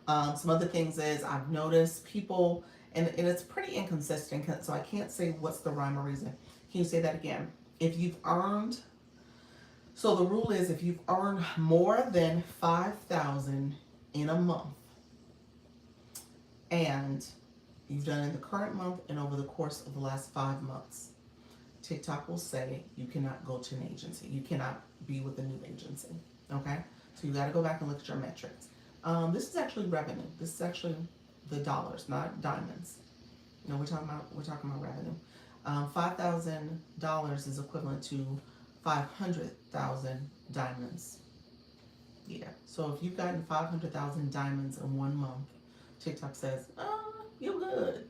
some other things is I've noticed people, and it's pretty inconsistent, so I can't say what's the rhyme or reason. Can you say that again? If you've earned, so the rule is if you've earned more than 5,000 in a month, and you've done it in the current month and over the course of the last 5 months, TikTok will say you cannot go to an agency. You cannot be with a new agency. Okay? So you got to go back and look at your metrics. This is actually revenue. This is actually the dollars, not diamonds. No, we're talking about revenue. $5,000 is equivalent to 500,000 diamonds. Yeah. So if you've gotten 500,000 diamonds in 1 month, TikTok says, "Oh, you're good.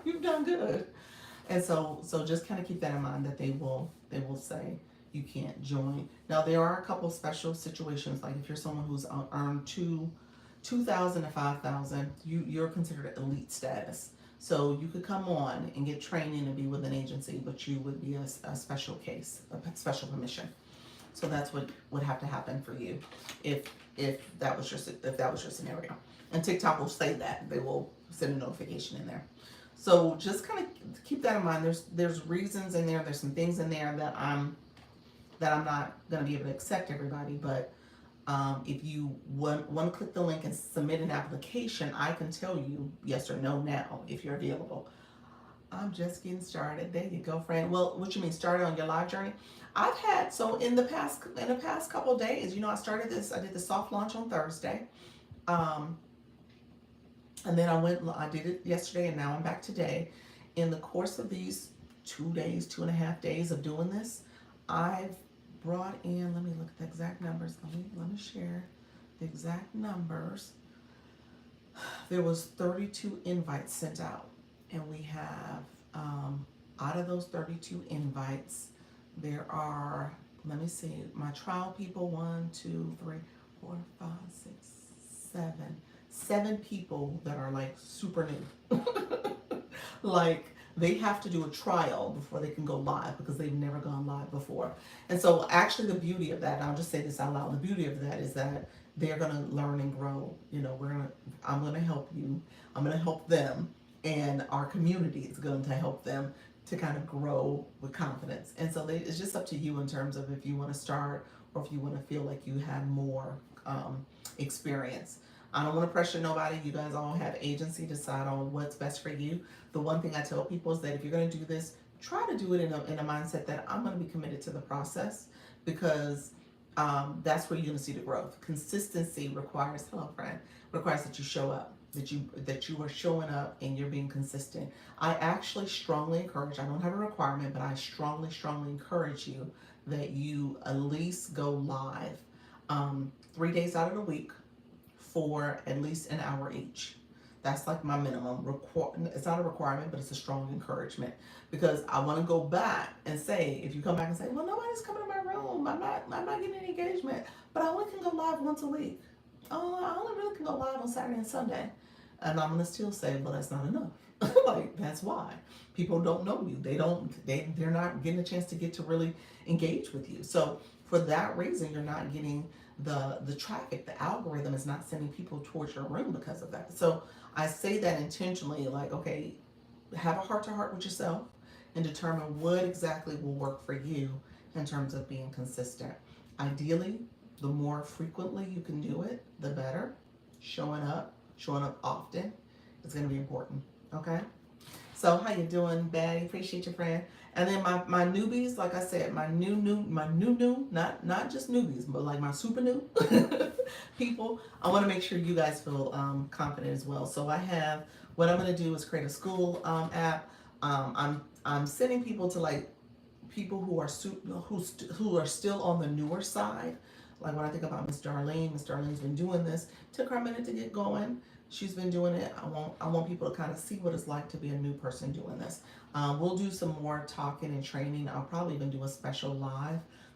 You've done good." And so just kind of keep that in mind that they will say you can't join. Now there are a couple special situations, like if you're someone who's earned 2,000 to 5,000, you're considered elite status. So you could come on and get training and be with an agency, but you would be a special case, a special permission. So that's what would have to happen for you if that was your scenario. And TikTok will say that. They will send a notification in there. So just kind of keep that in mind. There's reasons in there. There's some things in there that I'm not going to be able to accept everybody. But if you want to click the link and submit an application, I can tell you yes or no now if you're available. I'm just getting started. There you go, friend. Well, what you mean started on your live journey? I've had, so in the past couple of days, I started this. I did the soft launch on Thursday. And then I did it yesterday, and now I'm back today. In the course of these 2.5 days of doing this, I've brought in, let me look at the exact numbers. Let me share the exact numbers. There was 32 invites sent out, and we have, out of those 32 invites, there are, let me see, my trial people, 1, 2, 3, 4, 5, 6, 7 people that are like super new. Like they have to do a trial before they can go live because they've never gone live before. And so actually the beauty of that, and I'll just say this out loud, the beauty of that is that they're going to learn and grow. I'm going to help you. I'm going to help them, and our community is going to help them to kind of grow with confidence. And so it's just up to you in terms of if you want to start or if you want to feel like you have more experience. I don't want to pressure nobody. You guys all have agency, decide on what's best for you. The one thing I tell people is that if you're going to do this, try to do it in a mindset that I'm going to be committed to the process, because that's where you're going to see the growth. Consistency requires that you show up, that you are showing up and you're being consistent. I actually strongly encourage, I don't have a requirement, but I strongly encourage you that you at least go live 3 days out of the week for at least an hour each. That's like my minimum. It's not a requirement, but it's a strong encouragement, because I want to go back and say, if you come back and say, well, nobody's coming to my room, I'm not getting any engagement, but I only can go live once a week. Oh, I only really can go live on Saturday and Sunday. And I'm going to still say, well, that's not enough. Like, that's why people don't know you. They're not getting a chance to get to really engage with you. So for that reason, you're not getting the traffic. The algorithm is not sending people towards your room because of that. So I say that intentionally, like, okay, have a heart-to-heart with yourself and determine what exactly will work for you in terms of being consistent. Ideally, the more frequently you can do it, the better. Showing up often is going to be important. Okay? So how you doing, Batty? Appreciate you, friend. And then my newbies, like I said, my new, not just newbies, but like my super new people, I want to make sure you guys feel confident as well. So what I'm going to do is create a school app. I'm sending people to like people who are still on the newer side. Like when I think about Miss Darlene's been doing this. Took her a minute to get going. She's been doing it. I want people to kind of see what it's like to be a new person doing this. We'll do some more talking and training. I'll probably even do a special live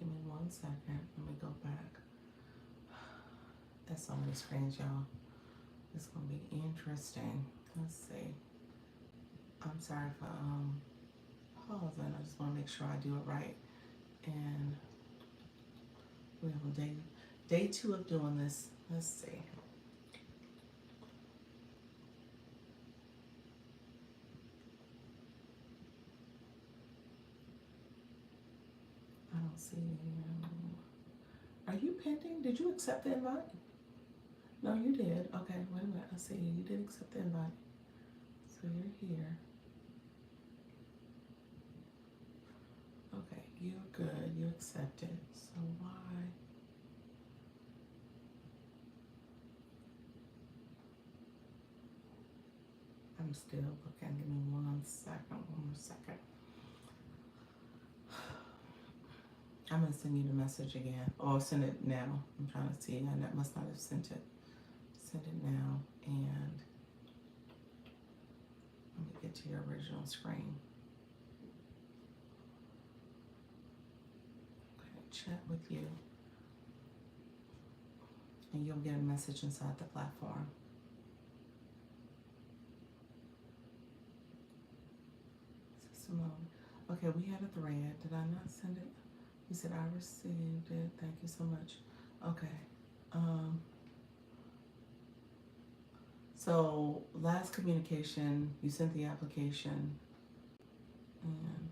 Give me 1 second. Let me go back. That's so many screens, y'all. It's gonna be interesting. Let's see. I'm sorry for pausing. I just want to make sure I do it right. And we have a day 2 of doing this. Let's see. I don't see you. Are you pending? Did you accept the invite? No, you did. Okay, wait a minute. I see you. You did accept the invite. So you're here. Okay, you're good. You accepted. So why? I'm still looking. Give me 1 second. 1 more second. I'm going to send you the message again. Or send it now. I'm trying to see. I must not have sent it. Send it now. And let me get to your original screen. Okay, chat with you. And you'll get a message inside the platform. Simone. Okay, we had a thread. Did I not send it? You said I received it. Thank you so much. Okay. So last communication, you sent the application. And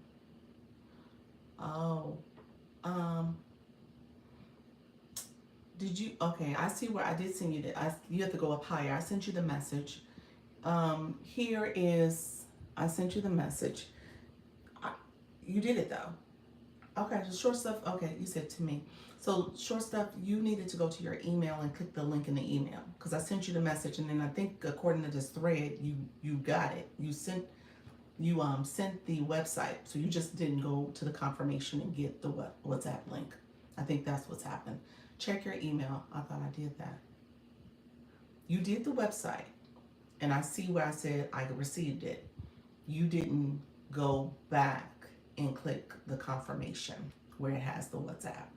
did you? Okay, I see where I did send you you have to go up higher. I sent you the message. Here is, I sent you the message. You did it though. Okay, so short stuff, okay, you said to me. So short stuff, you needed to go to your email and click the link in the email because I sent you the message, and then I think according to this thread, you got it. You sent the website, so you just didn't go to the confirmation and get the WhatsApp link. I think that's what's happened. Check your email. I thought I did that. You did the website, and I see where I said I received it. You didn't go back and click the confirmation where it has the WhatsApp.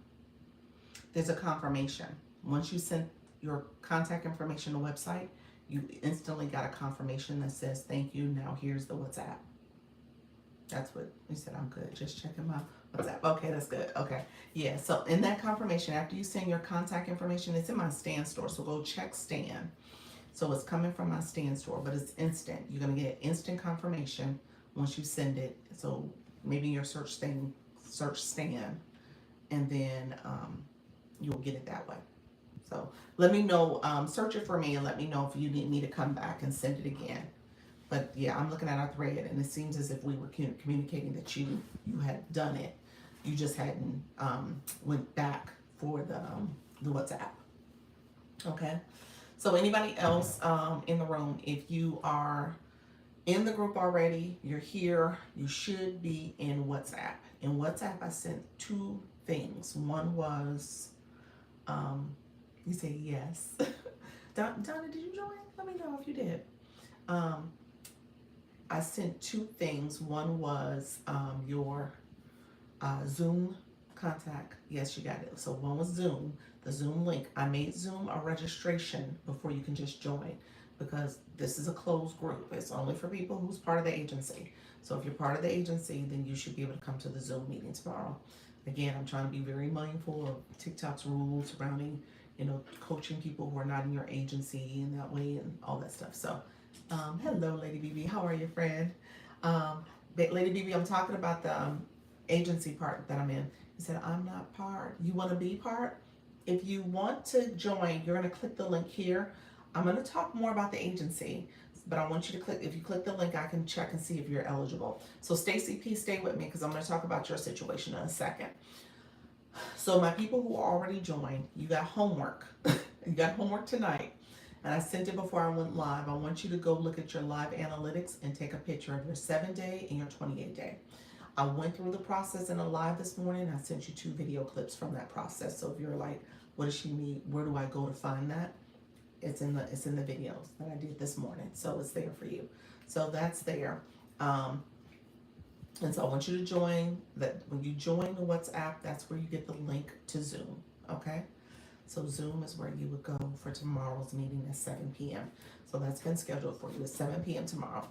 There's a confirmation. Once you sent your contact information to the website, you instantly got a confirmation that says, thank you, now here's the WhatsApp. That's what you said. I'm good. Just checking my WhatsApp. Okay, that's good. Okay. Yeah, so in that confirmation, after you send your contact information, it's in my Stan store. So go check Stan. So it's coming from my Stan store, but it's instant. You're going to get instant confirmation once you send it. So maybe your search Stan, and then you'll get it that way. So let me know, search it for me and let me know if you need me to come back and send it again. But yeah, I'm looking at our thread, and it seems as if we were communicating that you had done it. You just hadn't went back for the WhatsApp. Okay. So anybody else in the room, if you are in the group already, you're here, you should be in WhatsApp. In WhatsApp, I sent 2 things. One was, you say yes. Donna, did you join? Let me know if you did. I sent 2 things. One was your Zoom contact. Yes, you got it. So one was Zoom, the Zoom link. I made Zoom a registration before you can just join, because this is a closed group. It's only for people who's part of the agency. So if you're part of the agency, then you should be able to come to the Zoom meeting tomorrow. Again, I'm trying to be very mindful of TikTok's rules surrounding, coaching people who are not in your agency in that way and all that stuff. So, hello, Lady BB. How are you, friend? Lady BB, I'm talking about the agency part that I'm in. You said, I'm not part. You want to be part? If you want to join, you're going to click the link here. I'm going to talk more about the agency, but I want you to click. If you click the link, I can check and see if you're eligible. So Stacy P, stay with me because I'm going to talk about your situation in a second. So my people who already joined, you got homework. You got homework tonight, and I sent it before I went live. I want you to go look at your live analytics and take a picture of your 7-day and your 28-day. I went through the process in a live this morning. I sent you 2 video clips from that process. So if you're like, what does she need? Where do I go to find that? It's in the videos that I did this morning. So it's there for you. So that's there. And so I want you to join that. When you join the WhatsApp, that's where you get the link to Zoom. Okay. So Zoom is where you would go for tomorrow's meeting at 7 p.m. So that's been scheduled for you at 7 p.m. tomorrow.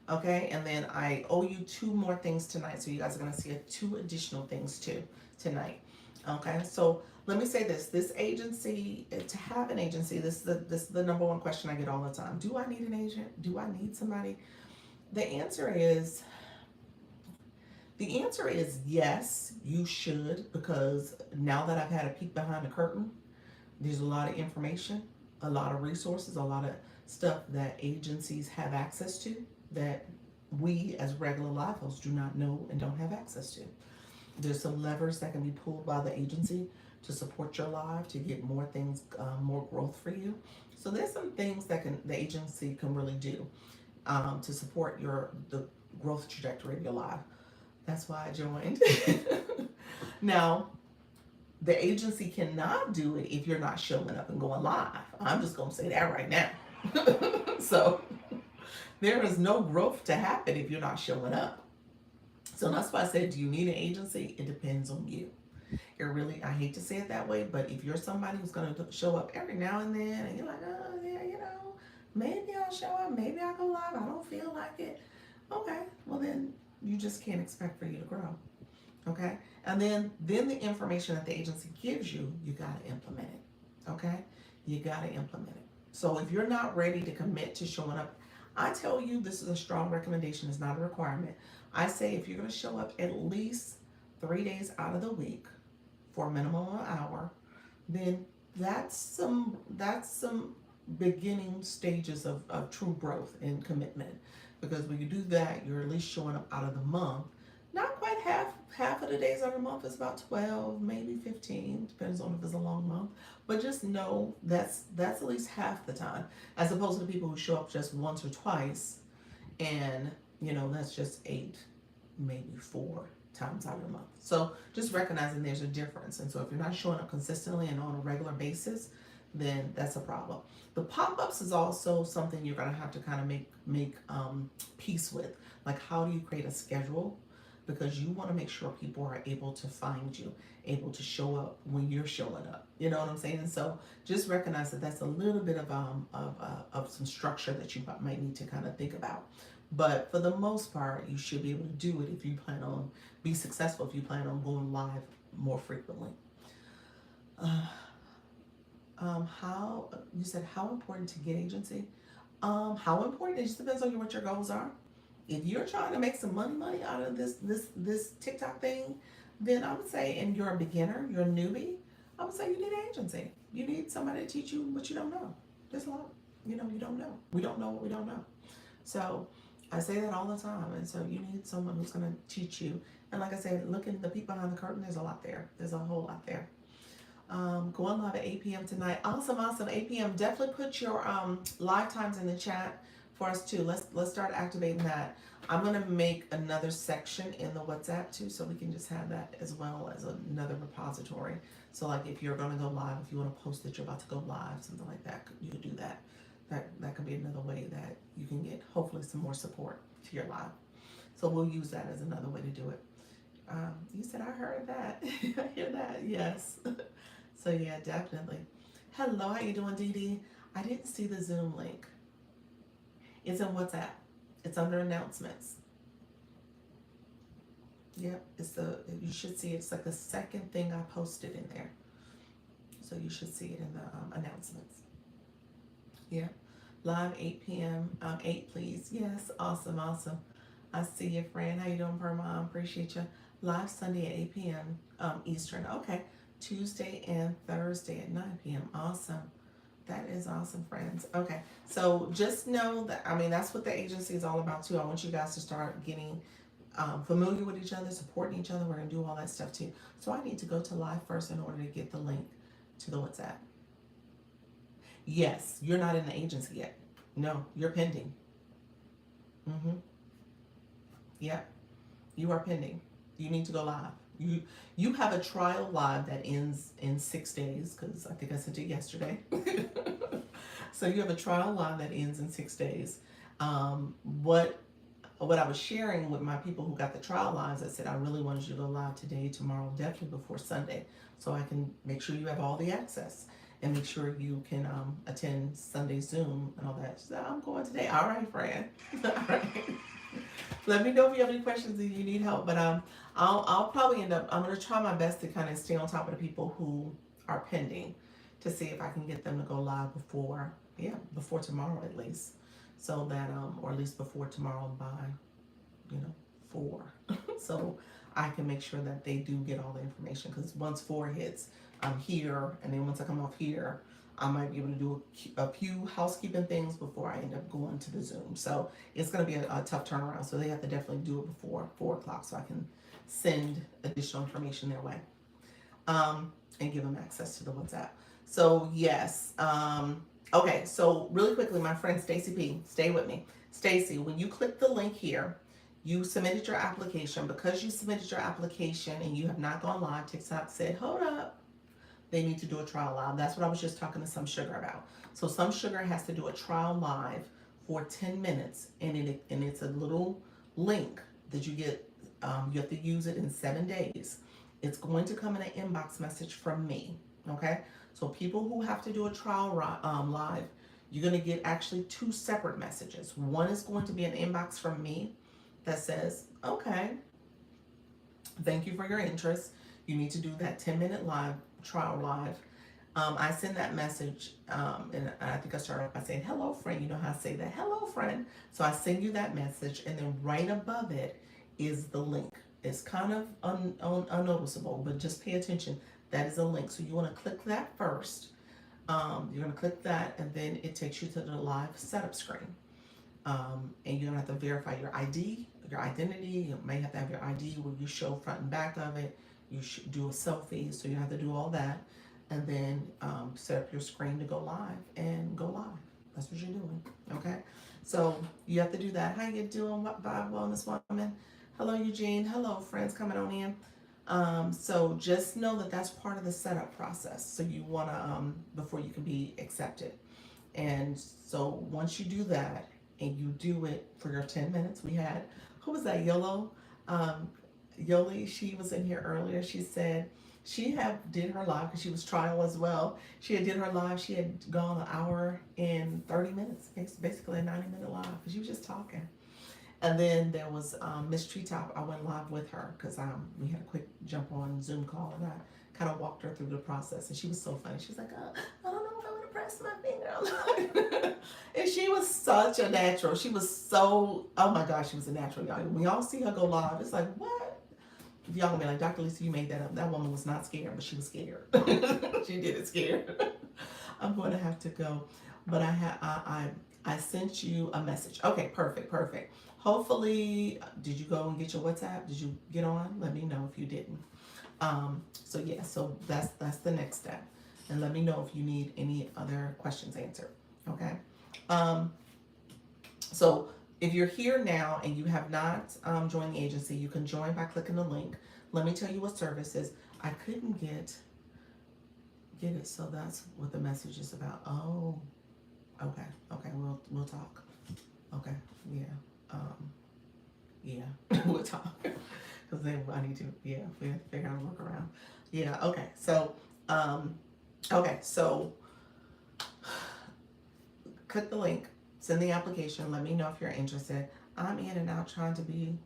Okay, and then I owe you two more things tonight. So you guys are gonna see two additional things too tonight. Okay, so let me say this: this agency, to have an agency, this is the number one question I get all the time. Do I need an agent? Do I need somebody? The answer is yes, you should, because now that I've had a peek behind the curtain, there's a lot of information, a lot of resources, a lot of stuff that agencies have access to that we as regular live hosts do not know and don't have access to. There's some levers that can be pulled by the agency to support your live, to get more things, more growth for you. So there's some things that the agency can really do to support the growth trajectory of your live. That's why I joined. Now, the agency cannot do it if you're not showing up and going live. I'm just going to say that right now. So there is no growth to happen if you're not showing up. So that's why I said, do you need an agency? It depends on you. It really, I hate to say it that way, but if you're somebody who's going to show up every now and then and you're like, oh yeah, maybe I'll show up, maybe I'll go live, I don't feel like it. Okay, well then you just can't expect for you to grow. Okay, and then the information that the agency gives you, you got to implement it. Okay, you got to implement it. So if you're not ready to commit to showing up, I tell you, this is a strong recommendation, it's not a requirement. I say if you're going to show up at least 3 days out of the week for a minimum of an hour, then that's some beginning stages of true growth and commitment. Because when you do that, you're at least showing up out of the month. Not quite half of the days of the month, is about 12, maybe 15, depends on if it's a long month. But just know that's at least half the time, as opposed to the people who show up just once or twice, and that's just 8, maybe 4 times out of the month. So just recognizing there's a difference. And so if you're not showing up consistently and on a regular basis, then that's a problem. The pop-ups is also something you're going to have to kind of make peace with. Like, how do you create a schedule? Because you want to make sure people are able to find you, able to show up when you're showing up. You know what I'm saying? So just recognize that that's a little bit of some structure that you might need to kind of think about. But for the most part, you should be able to do it if you plan on be successful, if you plan on going live more frequently. How you said how important to get agency? How important? It just depends on what your goals are. If you're trying to make some money out of this TikTok thing, then I would say, and you're a beginner, you're a newbie, I would say you need an agency. You need somebody to teach you what you don't know. There's a lot, you don't know. We don't know what we don't know. So I say that all the time. And so you need someone who's going to teach you. And like I said, looking the people behind the curtain, there's a lot there. There's a whole lot there. Going live at 8 p.m. tonight. Awesome. 8 p.m. Definitely put your live times in the chat for us too. Let's start activating that. I'm gonna make another section in the WhatsApp too, so we can just have that as well as another repository. So like if you're gonna go live, if you want to post that you're about to go live, something like that, you could do that. That could be another way that you can get hopefully some more support to your live. So we'll use that as another way to do it. You said I heard that. I hear that. Yes. So yeah, definitely. Hello, how you doing, Dee Dee? I didn't see the Zoom link. It's in WhatsApp. It's under announcements. Yep, you should see it. It's like the second thing I posted in there. So you should see it in the announcements. Yeah, live 8 p.m. 8 please. Yes, awesome. I see you, friend. How you doing, Perma? Appreciate you. Live Sunday at 8 p.m. Eastern. Okay. Tuesday and Thursday at 9 p.m. Awesome. That is awesome, friends. Okay, so just know that, that's what the agency is all about too. I want you guys to start getting familiar with each other, supporting each other. We're going to do all that stuff too. So I need to go to live first in order to get the link to the WhatsApp. Yes, you're not in the agency yet. No, you're pending. Yep, you are pending. You need to go live. You have a trial live that ends in 6 days, because I think I sent it yesterday. So you have a trial live that ends in 6 days. What what I was sharing with my people who got the trial lives, I said, I really wanted you to go live today, tomorrow, definitely before Sunday, so I can make sure you have all the access and make sure you can attend Sunday Zoom and all that. She said, I'm going today. All right, friend. All right. Let me know if you have any questions and you need help. But I'll probably end up. I'm gonna try my best to kind of stay on top of the people who are pending, to see if I can get them to go live before tomorrow at least, so that or at least before tomorrow by 4, so I can make sure that they do get all the information. Because once 4 hits, I'm here, and then once I come off here, I might be able to do a few housekeeping things before I end up going to the Zoom. So it's going to be a tough turnaround. So they have to definitely do it before 4 o'clock, so I can send additional information their way, and give them access to the WhatsApp. So yes. Okay, so really quickly, my friend Stacy P, stay with me. Stacy, when you click the link here, you submitted your application. Because you submitted your application and you have not gone live, TikTok said, hold up, they need to do a trial live. That's what I was just talking to Some Sugar about. So Some Sugar has to do a trial live for 10 minutes, and it's a little link that you get. You have to use it in 7 days. It's going to come in an inbox message from me, okay? So people who have to do a trial live, you're going to get actually 2 separate messages. One is going to be an inbox from me that says, okay, thank you for your interest. You need to do that 10-minute trial live. I send that message, and I think I started off by saying, hello, friend. You know how I say that, hello, friend. So I send you that message, and then right above it is the link. It's kind of unnoticeable, but just pay attention. That is a link. So you want to click that first. You're going to click that, and then it takes you to the live setup screen. And you're going to have to verify your ID, your identity. You may have to have your ID where you show front and back of it. You should do a selfie, so you have to do all that. And then set up your screen to go live and go live. That's what you're doing, okay? So you have to do that. How you doing, Vibe Wellness Woman? Hello, Eugene. Hello, friends coming on in. So just know that that's part of the setup process. So you want to, before you can be accepted. And so once you do that, and you do it for your 10 minutes, we had, who was that, Yolo? Yoli, she was in here earlier. She said she did her live because she was trial as well. She did her live. She had gone an hour and 30 minutes. It's basically a 90-minute live because she was just talking. And then there was Miss Treetop. I went live with her because we had a quick jump on Zoom call, and I kind of walked her through the process. And she was so funny. She was like, I don't know if I want to press my finger. And she was such a natural. She was so, oh my gosh, she was a natural, y'all. When y'all see her go live, it's like, what? Y'all gonna be like, Dr. Lisa, you made that up. That woman was not scared, but she was scared. She did it scared. I'm going to have to go. But I sent you a message. Okay, perfect. Hopefully, did you go and get your WhatsApp? Did you get on? Let me know if you didn't. So yeah, so that's the next step. And let me know if you need any other questions answered. Okay. So if you're here now and you have not joined the agency, you can join by clicking the link. Let me tell you what service is. I couldn't get it, so that's what the message is about. Oh, okay, we'll talk. Okay, yeah, we'll talk. Because then I need to, we have to figure out a workaround. Yeah, okay, so click the link, send the application, let me know if you're interested. I'm in and out trying to be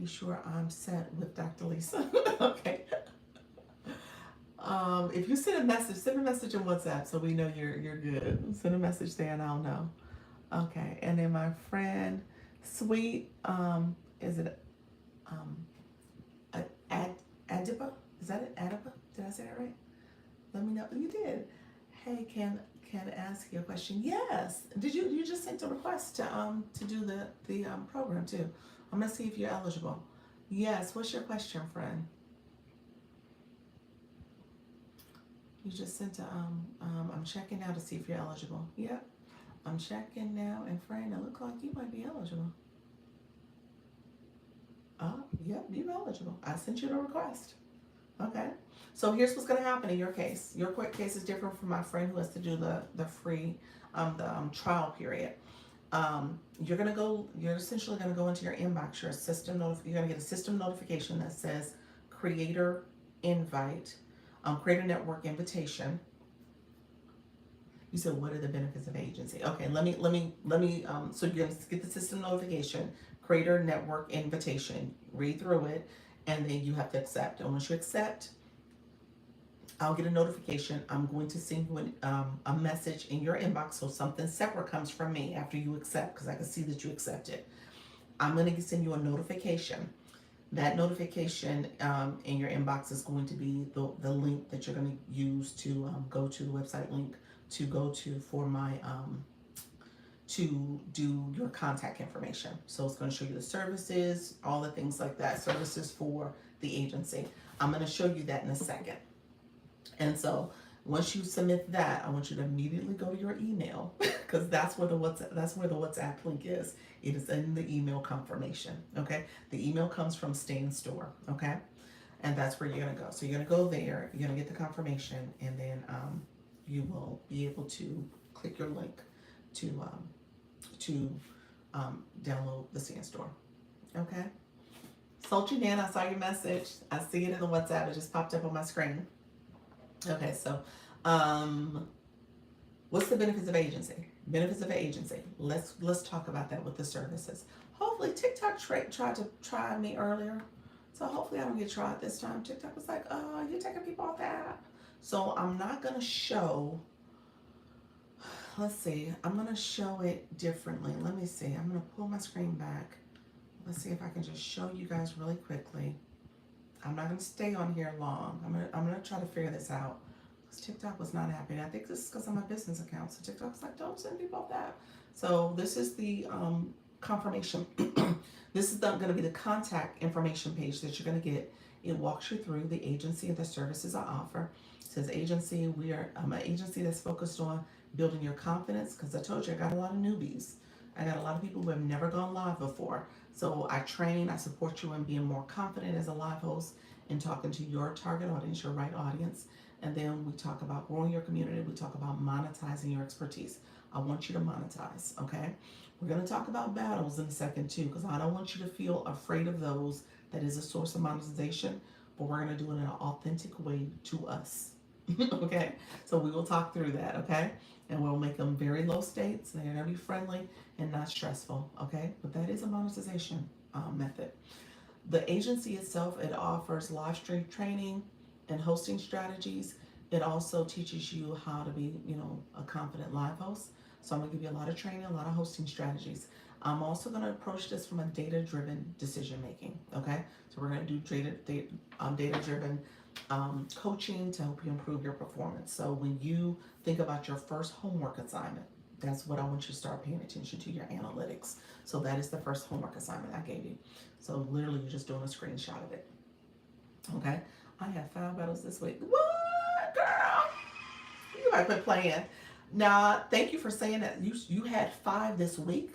sure I'm set with Dr. Lisa. Okay. If you send a message on WhatsApp so we know you're good. Send a message there and I'll know. Okay, and then my friend, Sweet, is it Adipa? Is that it? Adipa? Did I say that right? Let me know. You did. Hey, can ask you a question? Yes. Did you just sent a request to do the program too? I'm gonna see if you're eligible. Yes. What's your question, friend? You just sent I'm checking now to see if you're eligible. Yep. I'm checking now, and friend, it looks like you might be eligible. Yep, you're eligible. I sent you the request. Okay. So here's what's going to happen in your case. Your quick case is different from my friend who has to do the free, trial period. you're essentially gonna go into your inbox, you're gonna get a system notification that says creator invite, creator network invitation. You said, what are the benefits of agency? Okay, so you're gonna get the system notification, creator network invitation, read through it, and then you have to accept. And once you accept, I'll get a notification. I'm going to send you a message in your inbox, so something separate comes from me after you accept, because I can see that you accepted. I'm going to send you a notification. That notification in your inbox is going to be the link that you're going to use to go to the website link to go to for my to do your contact information. So it's going to show you the services, all the things like that, services for the agency. I'm going to show you that in a second. And so once you submit that, I want you to immediately go to your email, because that's where the WhatsApp link is. It is in the email confirmation. Okay, the email comes from Stay in Store. Okay, and that's where you're gonna go. So you're gonna go there. You're gonna get the confirmation, and then you will be able to click your link to download the Stay in Store. Okay. Sultry Dan, I saw your message. I see it in the WhatsApp. It just popped up on my screen. Okay, so what's the benefits of agency? Benefits of an agency. Let's talk about that with the services. Hopefully TikTok tried to try me earlier, so hopefully I don't get tried this time. TikTok was like, oh, you're taking people off the app. So I'm not gonna show. Let's see. I'm gonna show it differently. Let me see. I'm gonna pull my screen back. Let's see if I can just show you guys really quickly. I'm not gonna stay on here long. I'm gonna try to figure this out. Because TikTok was not happy. I think this is because of my business account. So TikTok's like, don't send people off that. So this is the confirmation. This is gonna be the contact information page that you're gonna get. It walks you through the agency and the services I offer. It says agency. I'm an agency that's focused on building your confidence. Because I told you I got a lot of newbies. I got a lot of people who have never gone live before. So I support you in being more confident as a live host and talking to your target audience, your right audience. And then we talk about growing your community. We talk about monetizing your expertise. I want you to monetize, okay? We're going to talk about battles in a second too, because I don't want you to feel afraid of those. That is a source of monetization, but we're going to do it in an authentic way to us, okay? So we will talk through that, okay? And we'll make them very low stakes. They're going to be friendly and not stressful, okay? But that is a monetization method. The agency itself, it offers live stream training and hosting strategies. It also teaches you how to be, a confident live host. So I'm going to give you a lot of training, a lot of hosting strategies. I'm also going to approach this from a data-driven decision making, okay? So we're going to do data-driven coaching to help you improve your performance. So when you think about your first homework assignment, that's what I want you to start paying attention to, your analytics. So that is the first homework assignment I gave you. So literally you're just doing a screenshot of it. Okay? I have 5 battles this week. What, girl? You might quit playing. Now, thank you for saying that you had 5 this week.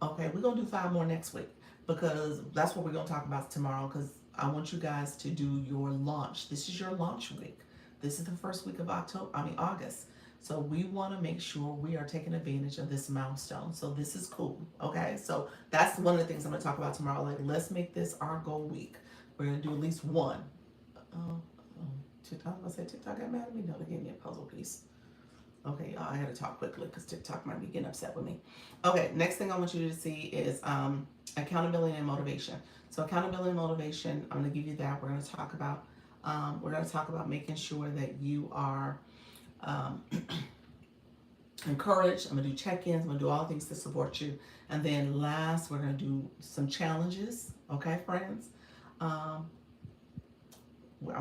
Okay, we're going to do 5 more next week, because that's what we're going to talk about tomorrow, because I want you guys to do your launch. This is your launch week. This is the first week of August. So we want to make sure we are taking advantage of this milestone. So this is cool. Okay. So that's one of the things I'm going to talk about tomorrow. Like, let's make this our goal week. We're going to do at least one. TikTok, I said TikTok got mad at me. No, they gave me a puzzle piece. Okay, y'all, I had to talk quickly because TikTok might be getting upset with me. Okay, next thing I want you to see is accountability and motivation. So accountability and motivation, I'm going to give you that. We're going to talk about making sure that you are encouraged. I'm going to do check-ins. I'm going to do all things to support you. And then last, we're going to do some challenges. Okay, friends? I'm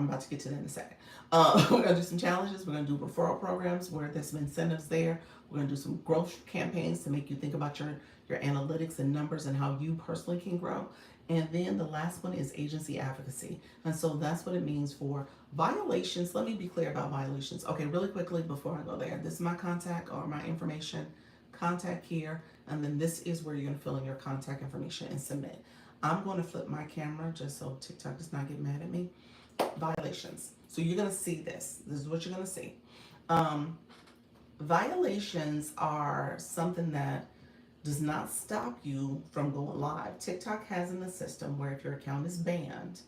about to get to that in a second. We're going to do some challenges. We're going to do referral programs where there's some incentives there. We're going to do some growth campaigns to make you think about your analytics and numbers and how you personally can grow. And then the last one is agency advocacy. And so that's what it means for violations. Let me be clear about violations. Okay, really quickly before I go there. This is my contact or my information. Contact here. And then this is where you're going to fill in your contact information and submit. I'm going to flip my camera just so TikTok does not get mad at me. Violations. So you're going to see this. This is what you're going to see. Violations are something that does not stop you from going live. TikTok has in the system where if your account is banned,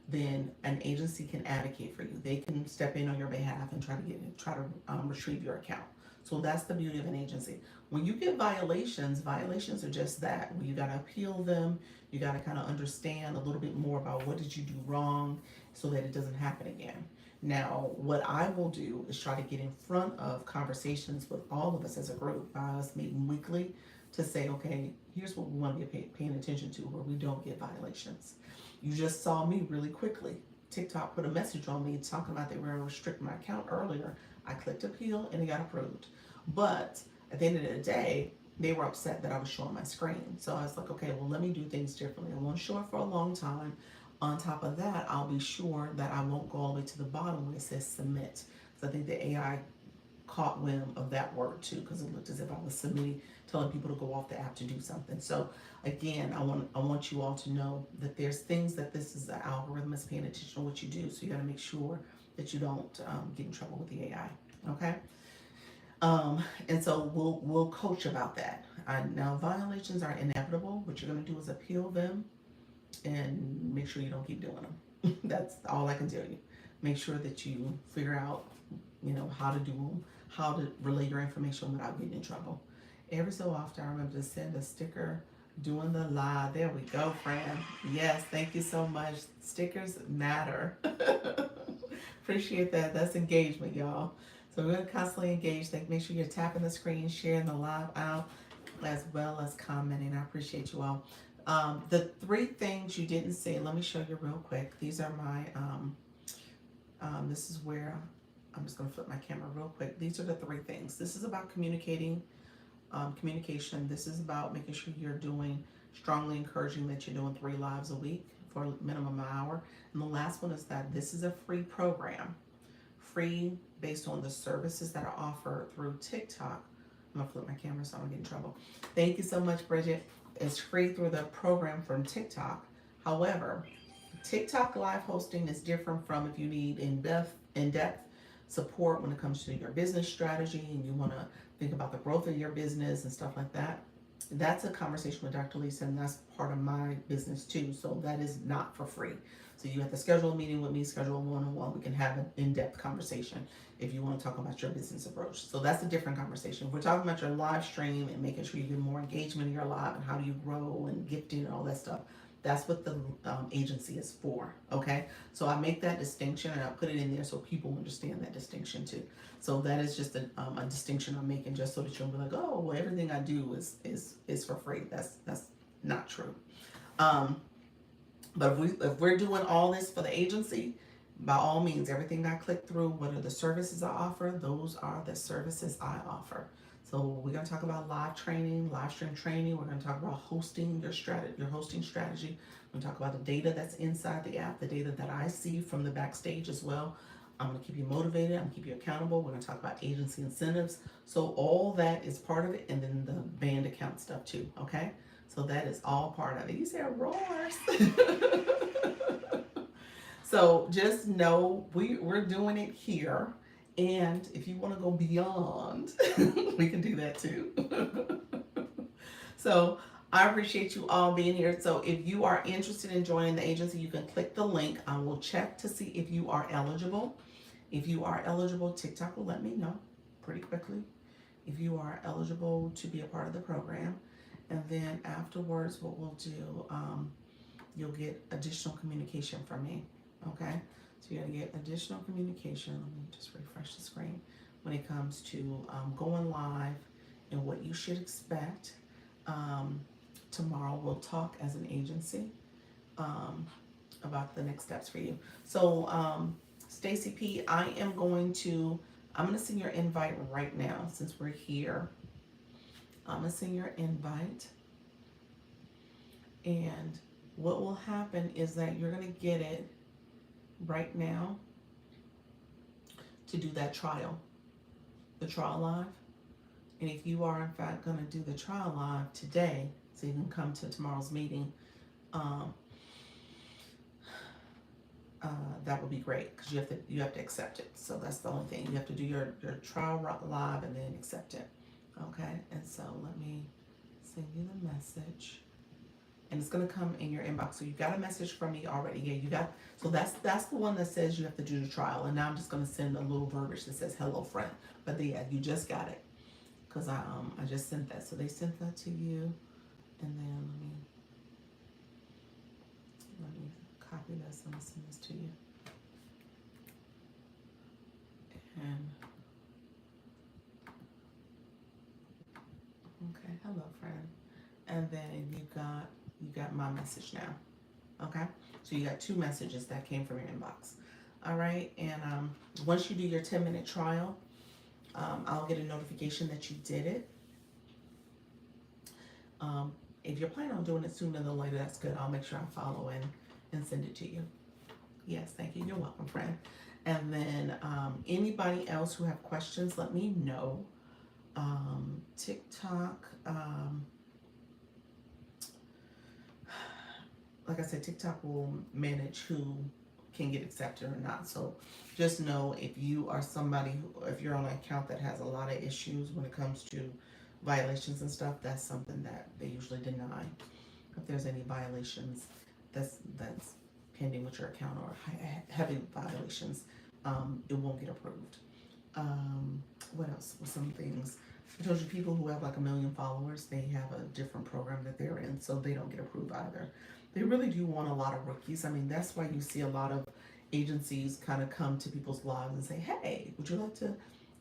then an agency can advocate for you. They can step in on your behalf and try to retrieve your account. So that's the beauty of an agency. When you get violations, violations are just that. You got to appeal them. You got to kind of understand a little bit more about what did you do wrong so that it doesn't happen again. Now, what I will do is try to get in front of conversations with all of us as a group, by us meeting weekly, to say, okay, here's what we want to be paying attention to where we don't get violations. You just saw me really quickly. TikTok put a message on me talking about they were going to restrict my account earlier. I clicked appeal and it got approved. But at the end of the day, they were upset that I was showing my screen. So I was like, okay, well, let me do things differently. I won't show it for a long time. On top of that, I'll be sure that I won't go all the way to the bottom where it says submit. Because I think the AI caught wind of that word too, because it looked as if I was submitting, telling people to go off the app to do something. So again, I want you all to know that there's things that this is the algorithm is paying attention to what you do. So you got to make sure that you don't get in trouble with the AI. Okay. And so we'll coach about that. Now violations are inevitable. What you're going to do is appeal them and make sure you don't keep doing them. That's all I can tell you. Make sure that you figure out, how to do them, how to relay your information without getting in trouble. Every so often, I remember to send a sticker doing the live. There we go, Fran. Yes, thank you so much. Stickers matter. Appreciate that. That's engagement, y'all. So we're gonna constantly engage. Make sure you're tapping the screen, sharing the live out, as well as commenting. I appreciate you all. The three things you didn't say, let me show you real quick. These are my, this is where, I'm just gonna flip my camera real quick. These are the three things. This is about communication. This is about making sure you're doing, strongly encouraging that you're doing 3 lives a week for a minimum of an hour. And the last one is that this is a free program, free based on the services that are offered through TikTok. I'm gonna flip my camera so I don't get in trouble. Thank you so much, Bridget. It's free through the program from TikTok. However, TikTok live hosting is different from if you need in-depth support when it comes to your business strategy and you want to think about the growth of your business and stuff like that. That's a conversation with Dr. Lisa, and that's part of my business too. So that is not for free. So you have to schedule a meeting with me, schedule a one-on-one. We can have an in-depth conversation if you want to talk about your business approach. So that's a different conversation. We're talking about your live stream and making sure you get more engagement in your live and how do you grow and gifting and all that stuff. That's what the agency is for, okay? So I make that distinction and I put it in there so people understand that distinction too. So that is just a distinction I'm making just so that you'll be like, oh, well, everything I do is for free. That's not true. But if we're doing all this for the agency, by all means, everything I click through, what are the services I offer? Those are the services I offer. So we're going to talk about live training, live stream training. We're going to talk about hosting your hosting strategy. We're going to talk about the data that's inside the app, the data that I see from the backstage as well. I'm going to keep you motivated. I'm going to keep you accountable. We're going to talk about agency incentives. So all that is part of it, and then the band account stuff too. Okay, so that is all part of it. You said roars. So just know we're doing it here. And if you want to go beyond, we can do that too. So I appreciate you all being here. So if you are interested in joining the agency, you can click the link. I will check to see if you are eligible. If you are eligible, TikTok will let me know pretty quickly if you are eligible to be a part of the program. And then afterwards, what we'll do, you'll get additional communication from me. Okay, so you gotta get additional communication. Let me just refresh the screen when it comes to going live and what you should expect. Tomorrow we'll talk as an agency about the next steps for you. So Stacy P, I'm gonna send your invite right now since we're here. I'm gonna send your invite, and what will happen is that you're gonna get it right now to do that trial, the trial live. And if you are in fact going to do the trial live today, so you can come to tomorrow's meeting, that would be great because you have to accept it. So that's the only thing. You have to do your trial live and then accept it. Okay, and so let me send you the message. And it's gonna come in your inbox. So you got a message from me already. Yeah, you got, so that's the one that says you have to do the trial. And now I'm just gonna send a little verbiage that says hello friend. But yeah, you just got it. Because I just sent that. So they sent that to you. And then let me copy this and I'll send this to you. And okay, hello friend. And then you got my message now. Okay? So you got 2 messages that came from your inbox. All right, and once you do your 10-minute trial, I'll get a notification that you did it. If you're planning on doing it sooner than later, that's good. I'll make sure I follow and send it to you. Yes, thank you. You're welcome, friend. And then anybody else who have questions, let me know. TikTok, like I said, TikTok will manage who can get accepted or not. So just know if you are somebody who, if you're on an account that has a lot of issues when it comes to violations and stuff, that's something that they usually deny. If there's any violations that's pending with your account or heavy violations, it won't get approved. What else? Well, some things. I told you people who have like 1 million followers, they have a different program that they're in, so they don't get approved either. They really do want a lot of rookies. I mean, that's why you see a lot of agencies kind of come to people's lives and say, hey, would you like to, do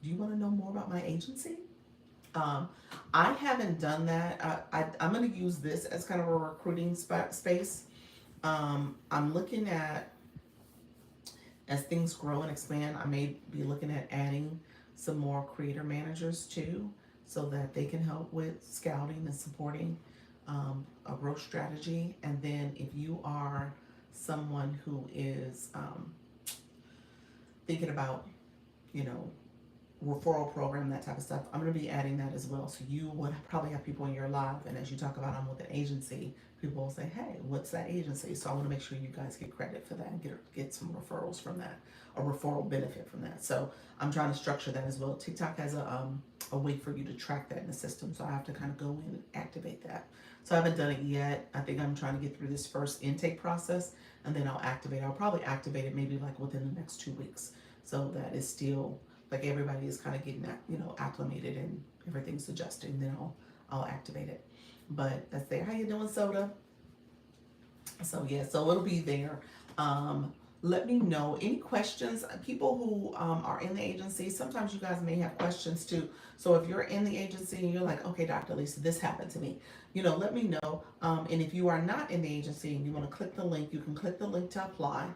you want to know more about my agency? I haven't done that. I'm going to use this as kind of a recruiting space. I'm looking at, as things grow and expand, I may be looking at adding some more creator managers too, so that they can help with scouting and supporting a growth strategy. And then if you are someone who is thinking about, you know, referral program, that type of stuff, I'm going to be adding that as well. So you would probably have people in your live, and as you talk about I'm with an agency, people will say, hey, what's that agency? So I want to make sure you guys get credit for that and get some referrals from that, a referral benefit from that. So I'm trying to structure that as well. TikTok has a way for you to track that in the system, so I have to kind of go in and activate that. So I haven't done it yet. I think I'm trying to get through this first intake process, and then I'll activate. I'll probably activate it maybe like within the next 2 weeks, so that it's still like everybody is kind of getting that, you know, acclimated and everything's adjusting. Then I'll activate it. But that's there. How you doing, Soda? So yeah, so it'll be there. Let me know any questions. People who are in the agency, sometimes you guys may have questions too. So if you're in the agency and you're like, okay, Dr. Lisa, this happened to me, you know, let me know. And if you are not in the agency and you want to click the link, you can click the link to apply.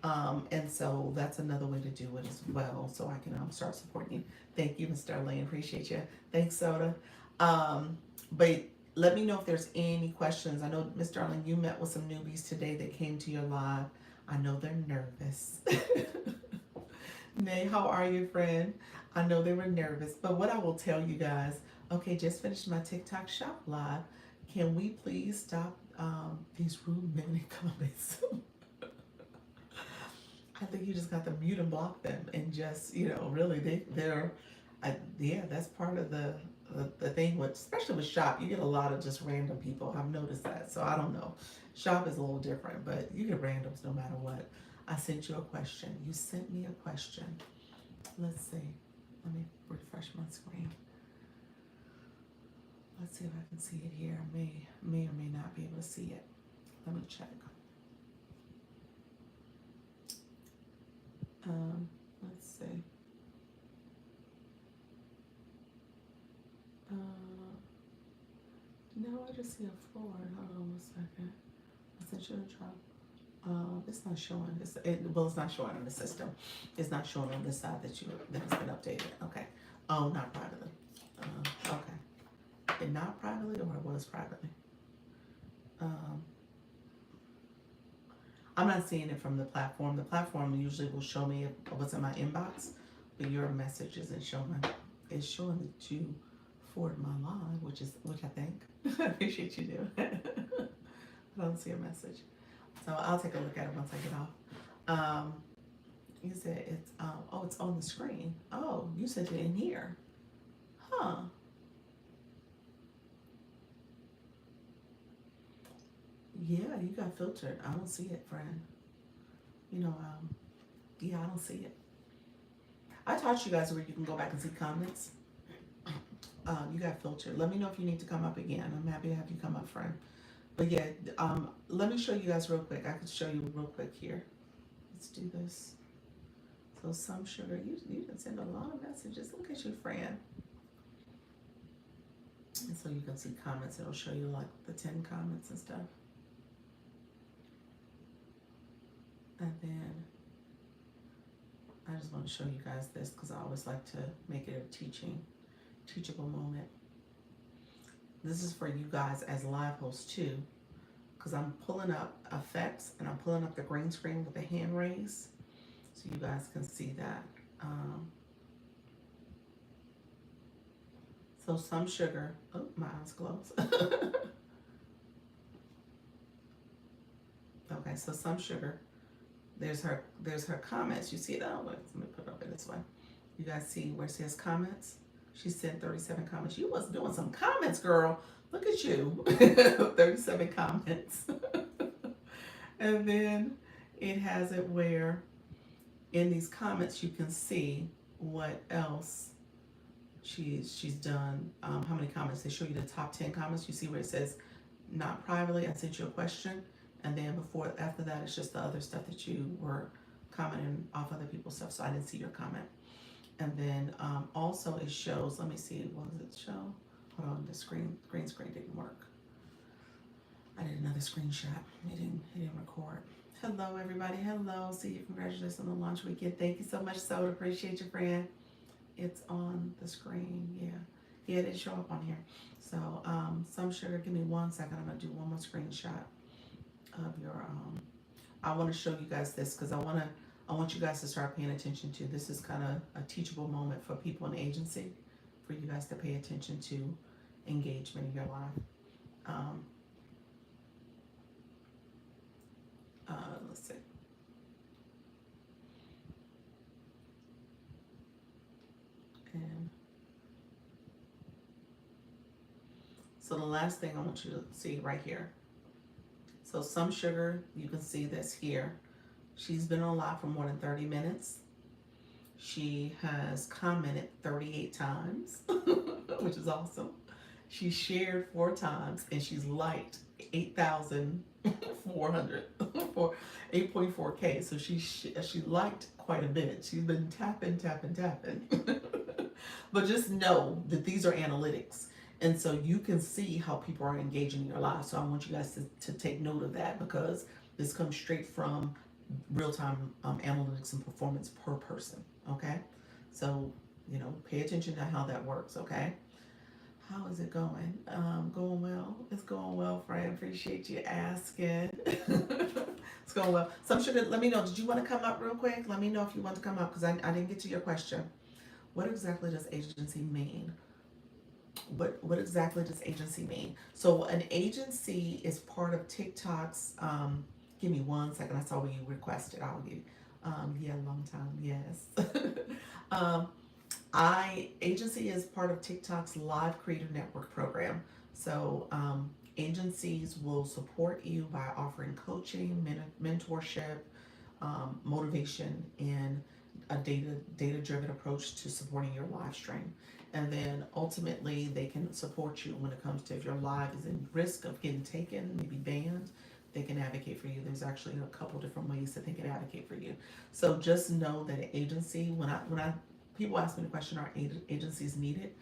And so that's another way to do it as well. So I can start supporting you. Thank you, Ms. Darlene. Appreciate you. Thanks, Soda. But let me know if there's any questions. I know, Ms. Darlene, you met with some newbies today that came to your live. I know they're nervous. Nay, how are you, friend? I know they were nervous. But what I will tell you guys, okay, just finished my TikTok shop live. Can we please stop these rude men in comments? I think you just got to mute and block them and just, you know, really yeah, that's part of the thing with, especially with shop, you get a lot of just random people. I've noticed that. So I don't know. Shop is a little different, but you get randoms no matter what. I sent you a question. You sent me a question. Let's see. Let me refresh my screen. Let's see if I can see it here. I may or may not be able to see it. Let me check. Let's see. No, I just see a floor. Hold on 1 second. I sent you a drop. It's not showing. Well, it's not showing on the system. It's not showing on this side that it's been updated. Okay. Oh, not privately. Okay. It not privately, or it was privately. I'm not seeing it from the platform. The platform usually will show me what's in my inbox, but your message isn't showing. It's showing that you forwarded my live, which I think. I appreciate you do. I don't see a message, so I'll take a look at it once I get off. You said it's oh, it's on the screen. Oh, you sent it in here, huh? Yeah, you got filtered. I don't see it, friend. You know, yeah, I don't see it. I taught you guys where you can go back and see comments. You got filtered. Let me know if you need to come up again. I'm happy to have you come up, friend. But yeah, let me show you guys real quick. I could show you real quick here. Let's do this. So some sugar, you can send a lot of messages. Look at you, friend. And so you can see comments. It'll show you like the 10 comments and stuff. And then I just want to show you guys this because I always like to make it a teachable moment. This is for you guys as live hosts too, because I'm pulling up effects and I'm pulling up the green screen with the hand raise so you guys can see that. So some sugar, oh, my eyes closed. Okay, so some sugar, there's her comments. You see that? Let me put it up this way. You guys see where it says comments? She sent 37 comments. You was doing some comments, girl. Look at you. 37 comments. And then it has it where in these comments you can see what else she's done. How many comments? They show you the top 10 comments. You see where it says not privately, I sent you a question. And then after that, it's just the other stuff that you were commenting off other people's stuff. So I didn't see your comment. And then also it shows, let me see, what does it show? Hold on, the green screen didn't work. I did another screenshot. It didn't record. Hello, everybody. Hello. See you. Congratulations on the launch weekend. Thank you so much, Soda. Appreciate you, friend. It's on the screen. Yeah. Yeah, it didn't show up on here. So, some sugar. Give me 1 second. I'm going to do one more screenshot of your, I want to show you guys this because I want you guys to start paying attention to. This is kind of a teachable moment for people in the agency, for you guys to pay attention to engagement in your life. Let's see. And so the last thing I want you to see right here. So some sugar, you can see this here. She's been on live for more than 30 minutes. She has commented 38 times, which is awesome. She shared 4 times and she's liked 8,400 for 8.4K. So she liked quite a bit. She's been tapping. But just know that these are analytics. And so you can see how people are engaging in your lives. So I want you guys to take note of that because this comes straight from real-time analytics and performance per person. Okay. So, pay attention to how that works. Okay. How is it going? Going well. It's going well, friend. Appreciate you asking. It's going well. Some sugar, let me know. Did you want to come up real quick? Let me know if you want to come up because I didn't get to your question. What exactly does agency mean? What exactly does agency mean? So an agency is part of TikTok's, give me 1 second. I saw what you requested. I'll give you. Yeah, long time. Yes. Agency is part of TikTok's Live Creative Network program. So agencies will support you by offering coaching, mentorship, motivation, and a data-driven approach to supporting your live stream. And then ultimately they can support you when it comes to if your live is in risk of getting taken, maybe banned, they can advocate for you. There's actually a couple different ways that they can advocate for you. So just know that an agency, when people ask me the question, are agencies needed?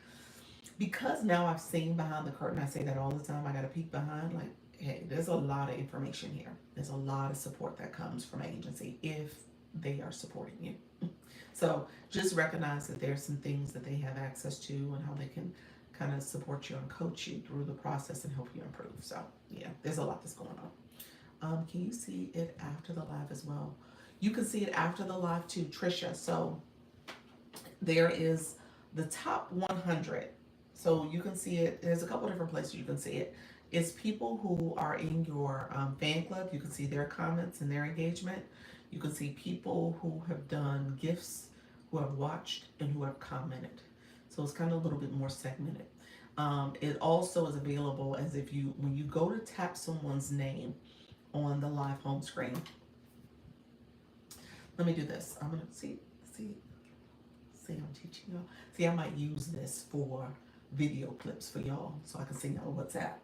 Because now I've seen behind the curtain, I say that all the time, I got to peek behind, like, hey, there's a lot of information here. There's a lot of support that comes from an agency if they are supporting you. So just recognize that there's some things that they have access to and how they can kind of support you and coach you through the process and help you improve. So yeah, there's a lot that's going on. Can you see it after the live as well? You can see it after the live too, Trisha. So there is the top 100. So you can see it. There's a couple different places you can see it. It's people who are in your fan club. You can see their comments and their engagement. You can see people who have done gifts, who have watched, and who have commented. So it's kind of a little bit more segmented. It also is available as if you, when you go to tap someone's name on the live home screen. Let me do this. I'm gonna see, I'm teaching y'all. See, I might use this for video clips for y'all so I can send y'all WhatsApp.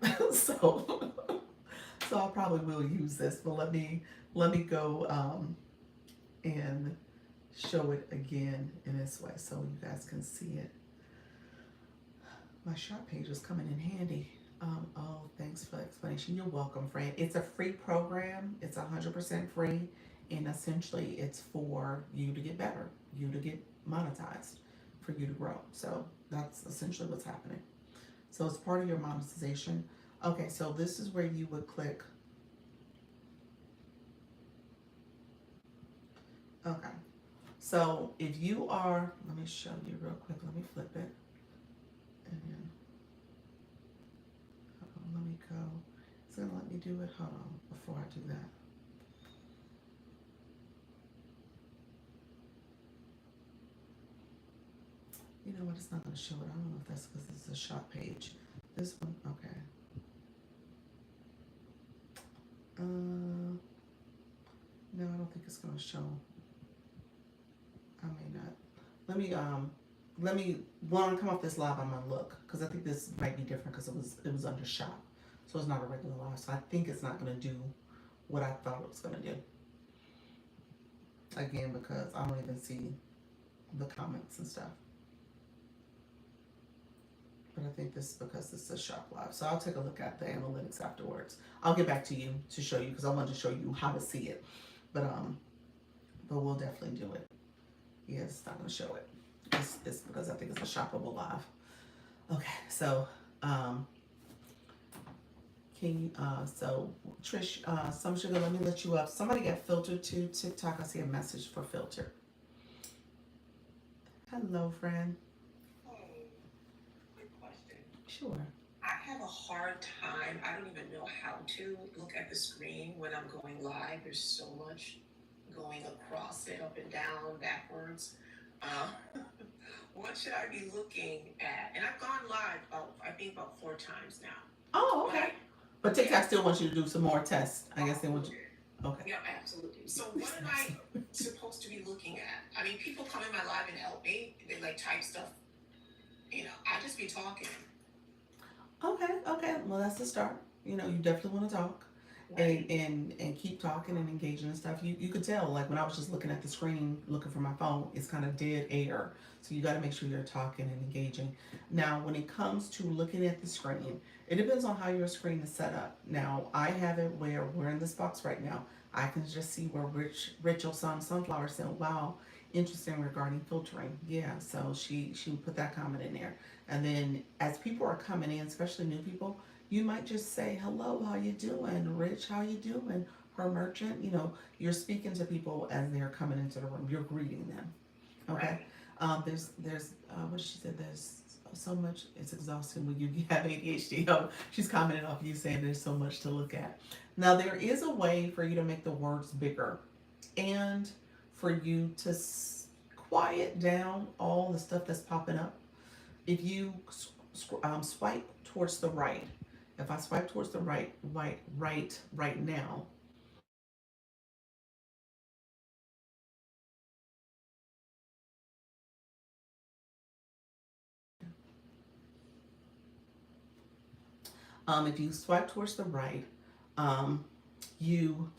So I probably will use this, but let me go and show it again in this way so you guys can see it. My sharp page is coming in handy. Oh, thanks for the explanation. You're welcome, friend. It's a free program. It's 100% free, and essentially it's for you to get better, you to get monetized, for you to grow. So that's essentially what's happening. So it's part of your monetization. Okay, so this is where you would click. Okay, so if you are, let me show you real quick. Let me flip it, and then let me go. It's gonna let me do it. Hold on, before I do that. You know what? It's not gonna show it. I don't know if that's because it's a shop page. This one, okay. No, I don't think it's gonna show. I may not. Let me when I come off this live, I'm gonna look because I think this might be different because it was under shop, so it's not a regular live. So I think it's not gonna do what I thought it was gonna do. Again, because I don't even see the comments and stuff. But I think this is because this is a shop live. So I'll take a look at the analytics afterwards. I'll get back to you to show you because I wanted to show you how to see it. But we'll definitely do it. Yeah, it's not gonna show it. It's because I think it's a shoppable live. Okay, so can you so Trish, some sugar, let me let you up. Somebody got filtered to TikTok. I see a message for filter. Hello, friend. Hey, quick question. Sure. I have a hard time. I don't even know how to look at the screen when I'm going live. There's so much going across it, up and down, backwards. Uh, what should I be looking at? And I've gone live I think about 4 times now. Oh, But okay. I, But yeah, TikTok still wants you to do some more tests. I guess they want you. okay. Okay. Yeah, absolutely. So what am I supposed to be looking at? I mean, people come in my live and help me. They like type stuff. I just be talking. Okay. Well, that's the start. You know, you definitely want to talk Right. and keep talking and engaging and stuff. You could tell, like when I was just looking at the screen, looking for my phone, it's kind of dead air. So you got to make sure you're talking and engaging. Now, when it comes to looking at the screen, it depends on how your screen is set up. Now, I have it where we're in this box right now. I can just see where Rachel Sunflower said, "Wow, interesting regarding filtering." Yeah, so she put that comment in there. And then as people are coming in, especially new people, you might just say, "Hello, how you doing? Rich, how you doing? Her merchant." You know, you're speaking to people as they're coming into the room. You're greeting them. Okay. Right. There's what she said. There's so much. It's exhausting when you have ADHD. Oh, she's commenting off you saying there's so much to look at. Now there is a way for you to make the words bigger, and for you to quiet down all the stuff that's popping up. If you swipe towards the right, if I swipe towards the right now, if you swipe towards the right, um, you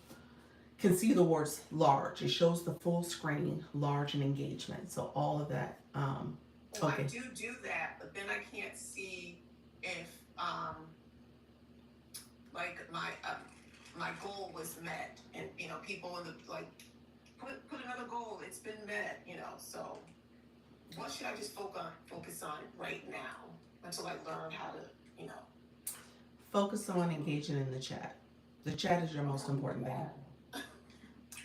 can see the words large. It shows the full screen, large and engagement. So all of that. Oh, I Okay. do that, but then I can't see if like my goal was met, and people in the like put another goal. It's been met. So what should I just focus on right now until I learn how to you know? Focus on engaging in the chat. The chat is your most important thing.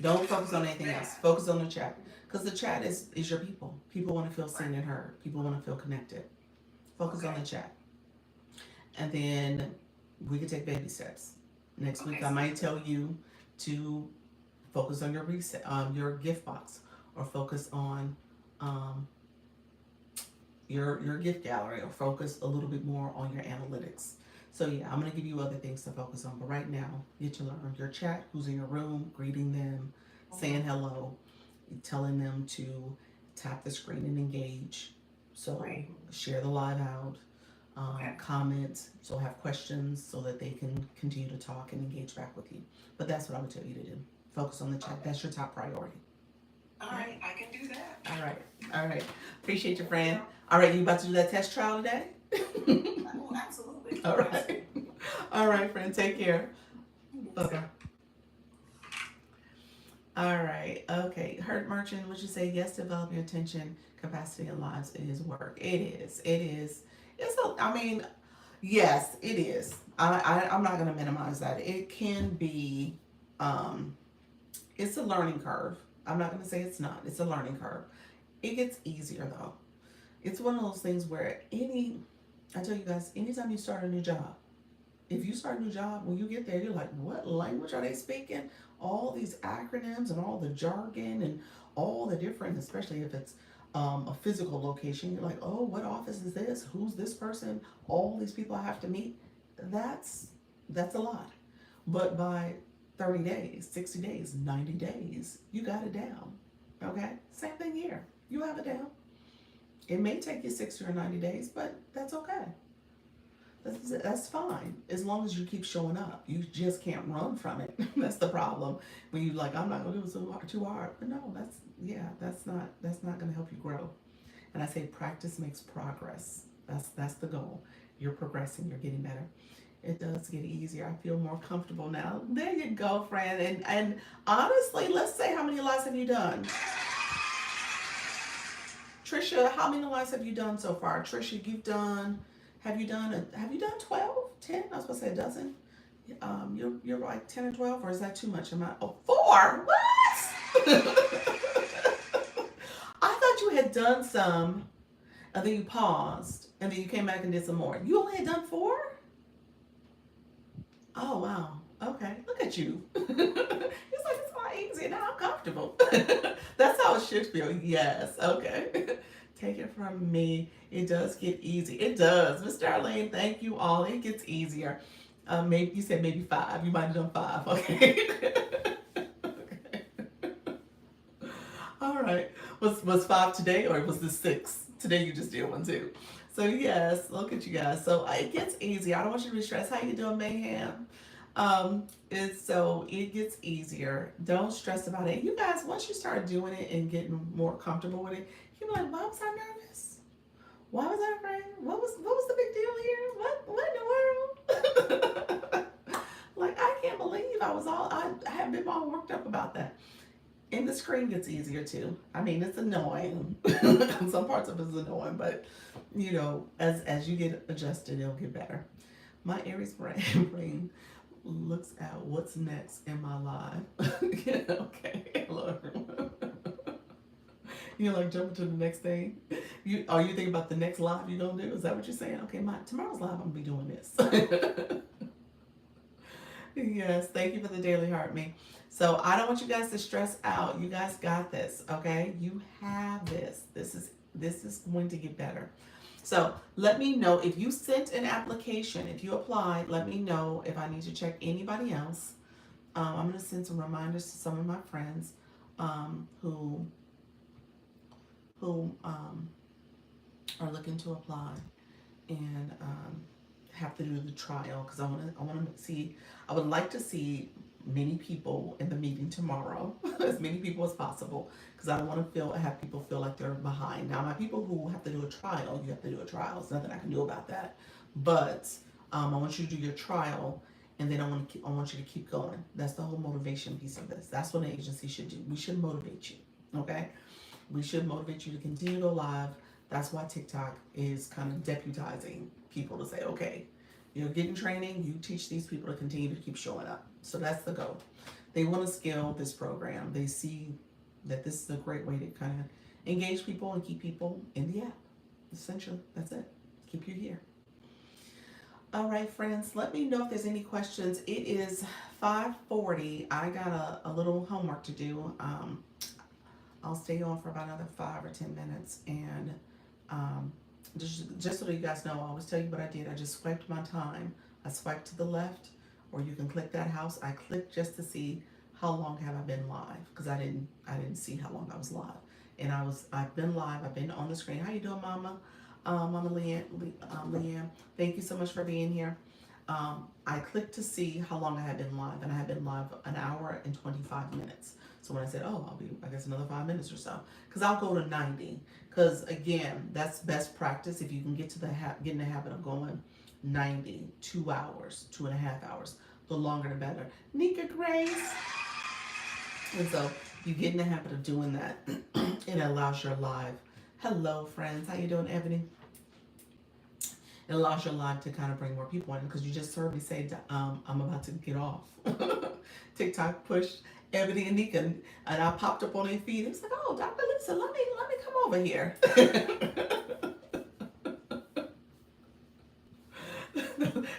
Don't How focus on do anything else. that? Focus on the chat. Because the chat is your people. People want to feel seen Right. and heard. People want to feel connected. Focus on the Okay. chat. And then we can take baby steps. Next week Okay. I Sounds might good. tell you to focus on your reset, your gift box, or focus on um, your gift gallery, or focus a little bit more on your analytics. So yeah, I'm gonna give you other things to focus on, but right now, get to learn your chat, who's in your room, greeting them, saying hello, telling them to tap the screen and engage. So Right. share the live out, Okay. comment, so have questions so that they can continue to talk and engage back with you. But that's what I would tell you to do. Focus on the chat. Okay. That's your top priority. All Okay. right. I can do that. All right. All right. Appreciate your Thank you. friend. All right. You about to do that test trial today? Oh, absolutely. All right. Absolutely. All right, friend. Take care. Bye bye. All right. Okay. Hurt merchant, would you say yes? Developing attention capacity in lives is work. It is. It is. It's a. I mean, yes, it is. I'm not gonna minimize that. It can be. Um, it's a learning curve. I'm not gonna say it's not. It's a learning curve. It gets easier though. It's one of those things where I tell you guys, anytime you start a new job, if you start a new job, when you get there, you're like, what language are they speaking? All these acronyms and all the jargon and all the different, especially if it's a physical location, you're like, oh, what office is this? Who's this person? All these people I have to meet. That's that's a lot. But by 30 days, 60 days, 90 days, you got it down. Okay? Same thing here. You have it down. It may take you 60 or 90 days, but that's okay. That's fine as long as you keep showing up. You just can't run from it. That's the problem. When you like, I'm not gonna do it too hard. But no, that's not gonna help you grow. And I say practice makes progress. That's the goal. You're progressing. You're getting better. It does get easier. I feel more comfortable now. There you go, friend. And honestly, let's say, how many lives have you done? Trisha, how many lives have you done so far? Trisha, have you done 12, 10? I was supposed to say a dozen. You're like 10 or 12, or is that too much? Am I, oh, four? What? I thought you had done some, and then you paused, and then you came back and did some more. You only had done four? Oh, wow. Okay, look at you. It's a lot easier now. I'm comfortable. That's how it should feel. Yes. Okay. Take it from me. It does get easy. It does. Mr. Arlene, thank you all. It gets easier. Maybe you said maybe five. You might have done five. Okay. Okay. All right. Was five today, or was this six? Today you just did one too. So yes, look at you guys. So it gets easier. I don't want you to be stressed. How you doing, Mayhem? It gets easier. Don't stress about it. You guys, once you start doing it and getting more comfortable with it, you're like, why was I nervous? Why was I afraid? What was the big deal here? What in the world? Like, I can't believe I have been all worked up about that. And the screen gets easier too. I mean, it's annoying. Some parts of it is annoying, but as you get adjusted, it'll get better. My Aries brain looks at what's next in my life. Yeah, okay. Hello, everyone. You're like jumping to the next thing. Are you thinking about the next live you're gonna do? Is that what you're saying? Okay, tomorrow's live, I'm gonna be doing this. Yes, thank you for the daily heart, me. So I don't want you guys to stress out. You guys got this, okay? You have this. This is going to get better. So let me know if you sent an application, if you applied. Let me know if I need to check anybody else. I'm going to send some reminders to some of my friends who are looking to apply and have to do the trial, because I want to see. I would like to see many people in the meeting tomorrow, as many people as possible, because I don't want to have people feel like they're behind. Now, my people who have to do a trial, you have to do a trial. There's nothing I can do about that. But I want you to do your trial, and then I want you to keep going. That's the whole motivation piece of this. That's what an agency should do. We should motivate you. Okay, we should motivate you to continue to go live. That's why TikTok is kind of deputizing people to say, okay, you're getting training, you teach these people to continue to keep showing up. So that's the goal. They want to scale this program. They see that this is a great way to kind of engage people and keep people in the app. Essentially, that's it. Keep you here. All right, friends, let me know if there's any questions. It is 5:40. I got a little homework to do. I'll stay on for about another 5 or 10 minutes, and just so that you guys know, I always tell you what I did. I just swiped my time. I swiped to the left, or you can click that house. I clicked just to see how long have I been live, because I didn't see how long I was live, and I've been live. I've been on the screen. How you doing, Mama? Mama Leanne. Thank you so much for being here. I clicked to see how long I had been live, and I had been live an hour and 25 minutes. So when I said, oh, I'll be, I guess, another 5 minutes or so, because I'll go to 90. Because again, that's best practice. If you can get to get in the habit of going 90, 2 hours, 2.5 hours, the longer the better. Nika Grace. And so you get in the habit of doing that, it allows your live. Hello, friends. How you doing, Ebony? It allows your live to kind of bring more people in, because you just heard me say, I'm about to get off. TikTok pushed Ebony and Nika, and I popped up on their feed. It was like, oh, Dr. Lisa, let me come over here.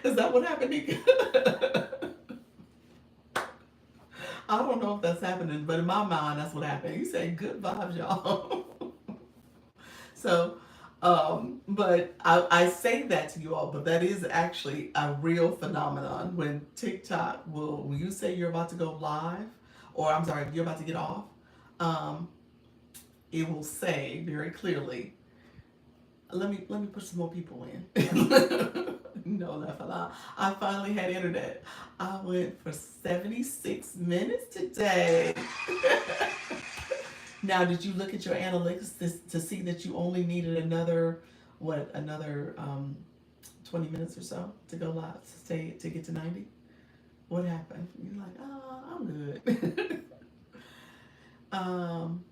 Is that what happened, Nika? I don't know if that's happening, but in my mind, that's what happened. You said good vibes, y'all. So, but I say that to you all, but that is actually a real phenomenon when TikTok will, when you say you're about to go live, or I'm sorry, you're about to get off, um, it will say very clearly, let me put some more people in. No, laugh aloud. I finally had internet. I went for 76 minutes today. Now, did you look at your analytics to see that you only needed another 20 minutes or so to go live, to get to 90? What happened? You're like, oh, I'm good. um,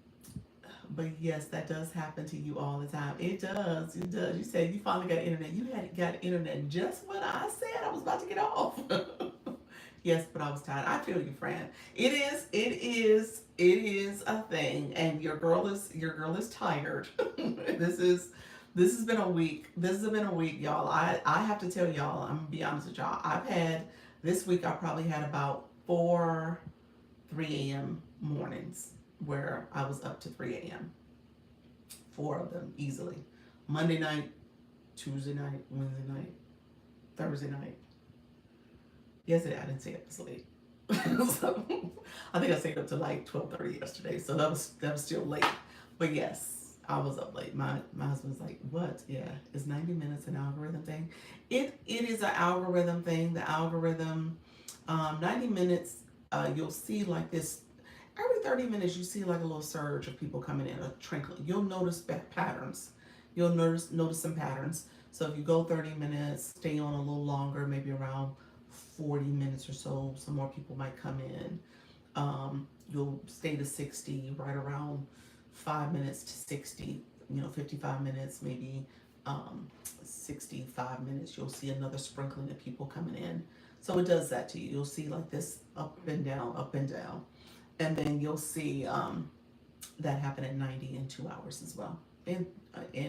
but yes, that does happen to you all the time. It does. It does. You said you finally got internet. You had got internet just when I said I was about to get off. Yes, but I was tired. I feel you, friend. It is a thing, and your girl is tired. this is this has been a week. This has been a week, y'all. I have to tell y'all. I'm gonna be honest with y'all. I've had this week. I probably had about 3 a.m. mornings where I was up to 3 a.m. 4 of them easily. Monday night, Tuesday night, Wednesday night, Thursday night. Yesterday I didn't stay up this late. So I think I stayed up to like 12:30 yesterday. So that was still late. But yes, I was up late. My husband's like, what? Yeah, is 90 minutes an algorithm thing? It is an algorithm thing. The algorithm, 90 minutes, you'll see like this. Every 30 minutes, you see like a little surge of people coming in, a trickle. You'll notice patterns. You'll notice some patterns. So if you go 30 minutes, stay on a little longer, maybe around 40 minutes or so, some more people might come in. You'll stay to 60, right around 5 minutes to 60, 55 minutes, maybe 65 minutes. You'll see another sprinkling of people coming in. So it does that to you. You'll see like this up and down, up and down. And then you'll see that happen at 90 in 2 hours as well. And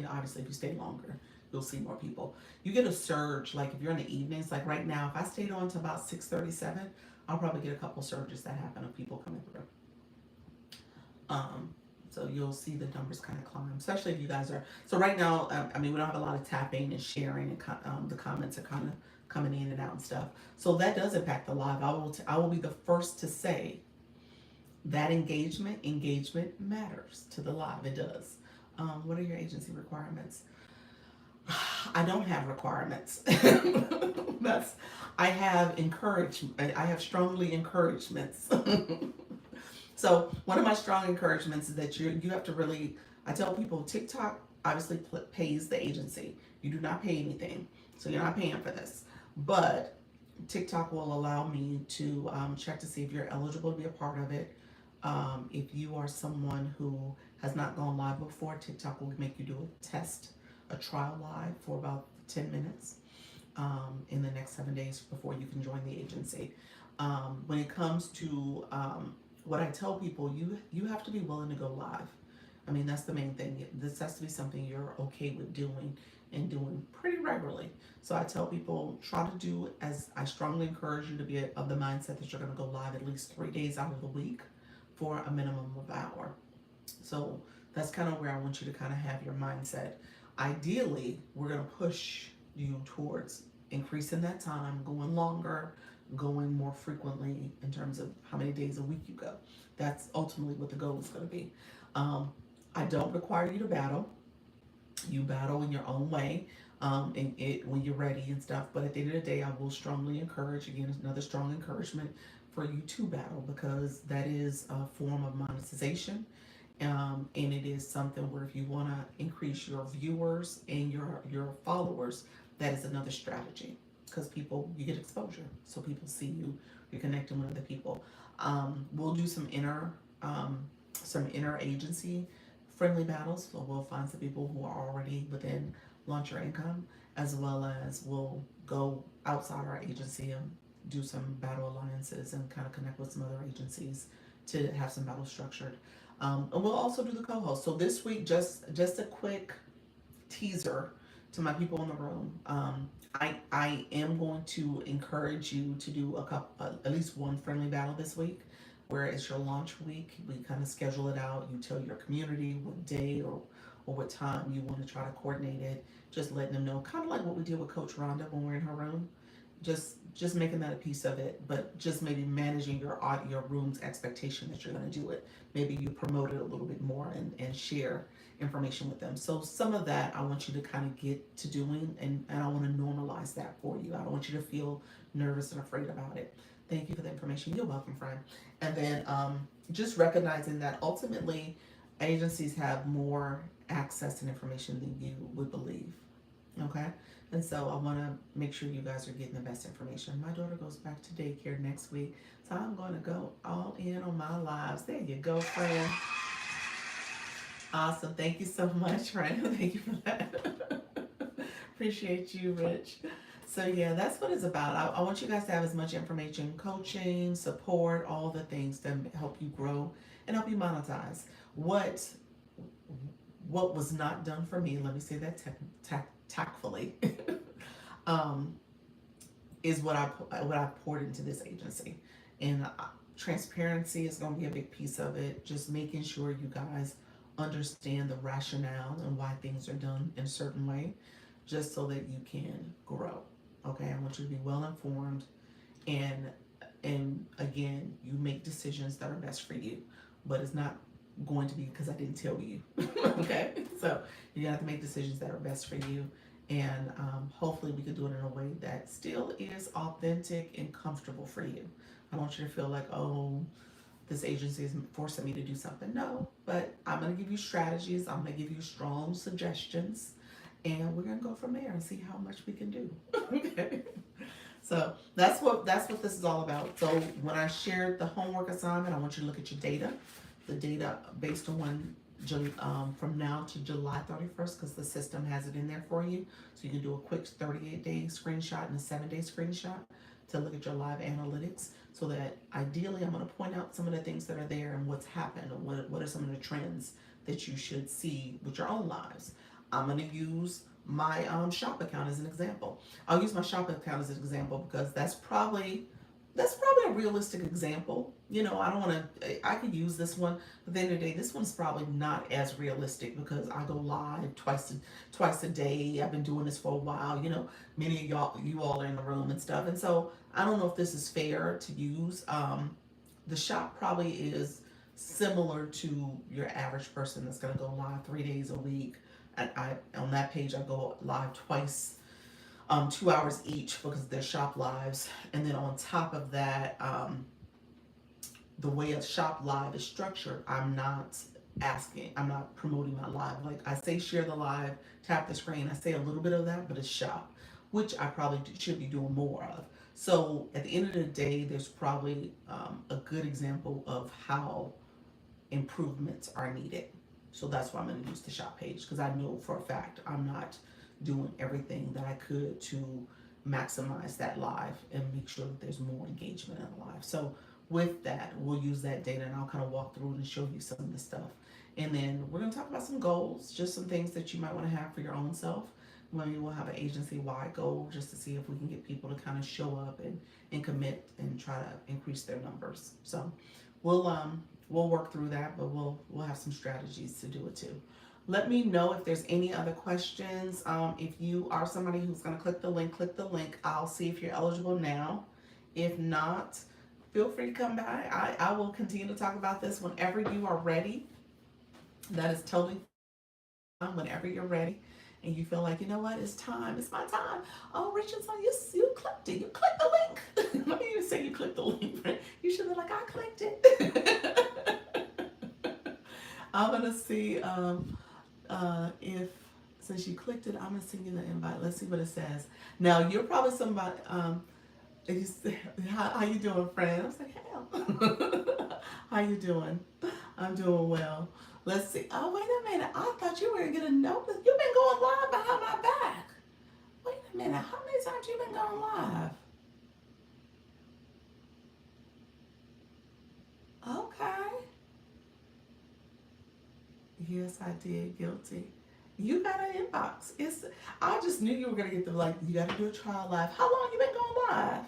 obviously, if you stay longer, you'll see more people. You get a surge, like if you're in the evenings, like right now, if I stayed on to about 6:37, I'll probably get a couple surges that happen of people coming through. So you'll see the numbers kind of climb, especially if you guys are. So right now, I mean, we don't have a lot of tapping and sharing, and the comments are kind of coming in and out and stuff. So that does impact the live. I will be the first to say that engagement matters to the live. It does. What are your agency requirements? I don't have requirements. That's I have encouragement. I have strongly encouragements. So one of my strong encouragements is that you have to really. I tell people TikTok obviously pays the agency. You do not pay anything, so you're not paying for this. But TikTok will allow me to check to see if you're eligible to be a part of it. If you are someone who has not gone live before, TikTok will make you do a trial live for about 10 minutes in the next 7 days before you can join the agency. When it comes to what I tell people, you have to be willing to go live. I mean, that's the main thing. This has to be something you're okay with doing and doing pretty regularly. So I tell people, try to do, as I strongly encourage you to be of the mindset that you're going to go live at least 3 days out of the week for a minimum of an hour. So that's kind of where I want you to kind of have your mindset. ideally, we're going to push you towards increasing that time, going longer, going more frequently in terms of how many days a week you go. That's ultimately what the goal is going to be. Um, I don't require you to battle. You battle in your own way, and it when you're ready and stuff. But at the end of the day, I will strongly encourage, again, another strong encouragement for you to battle, because that is a form of monetization. And it is something where if you want to increase your viewers and your followers, that is another strategy, because people, you get exposure, so people see you, you're connecting with other people. We'll do some inner agency friendly battles, so we'll find some people who are already within Launch Your Income, as well as we'll go outside our agency and do some battle alliances and kind of connect with some other agencies to have some battles structured. And we'll also do the co-host. So this week, just a quick teaser to my people in the room. I am going to encourage you to do at least one friendly battle this week, where it's your launch week. We kind of schedule it out. You tell your community what day or what time you want to try to coordinate it. Just letting them know, kind of like what we did with Coach Rhonda when we're in her room. Just making that a piece of it, but just maybe managing your room's expectation that you're going to do it. Maybe you promote it a little bit more and share information with them. So some of that I want you to kind of get to doing, and I want to normalize that for you. I don't want you to feel nervous and afraid about it. Thank you for the information. You're welcome, friend. And then just recognizing that ultimately agencies have more access and information than you would believe. Okay? And so I want to make sure you guys are getting the best information. My daughter goes back to daycare next week, so I'm going to go all in on my lives. There you go, friend. Awesome. Thank you so much, friend. Thank you for that. Appreciate you, Rich. So yeah, that's what it's about. I want you guys to have as much information, coaching, support, all the things that help you grow and help you monetize. What was not done for me, let me say that tactfully, um, is what I poured into this agency, and transparency is going to be a big piece of it. Just making sure you guys understand the rationale and why things are done in a certain way, just so that you can grow. Okay, I want you to be well informed, and again, you make decisions that are best for you, but it's not going to be because I didn't tell you. Okay, so you have to make decisions that are best for you, and hopefully we can do it in a way that still is authentic and comfortable for you. I don't want you to feel like, oh, this agency is forcing me to do something. No, but I'm going to give you strategies. I'm going to give you strong suggestions, and we're going to go from there and see how much we can do. Okay. So that's what this is all about. So when I shared the homework assignment, I want you to look at your data, the data based on from now to July 31st, because the system has it in there for you. So you can do a quick 38-day screenshot and a 7-day screenshot to look at your live analytics. So that ideally, I'm going to point out some of the things that are there and what's happened, and what are some of the trends that you should see with your own lives. I'm going to use my shop account as an example. I'll use my shop account as an example because that's probably a realistic example. I don't want to. I could use this one, but at the end of the day, this one's probably not as realistic because I go live twice a day. I've been doing this for a while. Many of you all are in the room and stuff, and so I don't know if this is fair to use. The shop probably is similar to your average person that's going to go live 3 days a week. And on that page I go live twice, 2 hours each because they're shop lives. And then on top of that, the way a shop live is structured, I'm not promoting my live. Like I say, share the live, tap the screen. I say a little bit of that, but it's shop, which I probably should be doing more of. So at the end of the day, there's probably a good example of how improvements are needed. So that's why I'm going to use the shop page, because I know for a fact I'm not doing everything that I could to maximize that live and make sure that there's more engagement in the live. So with that, we'll use that data, and I'll kind of walk through and show you some of the stuff. And then we're going to talk about some goals, just some things that you might want to have for your own self. Maybe we'll have an agency-wide goal just to see if we can get people to kind of show up and commit and try to increase their numbers. So we'll work through that, but we'll have some strategies to do it too. Let me know if there's any other questions. If you are somebody who's going to click the link, click the link. I'll see if you're eligible now. If not, feel free to come by. I will continue to talk about this whenever you are ready. That is totally fine. Whenever you're ready and you feel like, you know what, it's time, it's my time. Oh, Richardson, you clicked it. You clicked the link. Let me even say you clicked the link. You should be like, I clicked it. I'm going to see if since you clicked it, I'm gonna send you the invite. Let's see what it says. Now you're probably somebody. And you say, how you doing, friend? I was like, hell. How you doing? I'm doing well. Let's see. Oh, wait a minute. I thought you were gonna get a notice. You've been going live behind my back. Wait a minute. How many times you been going live? Okay. Yes, I did. Guilty. You got an inbox. It's. I just knew you were gonna get the like. You got to do a trial live. How long you been going live?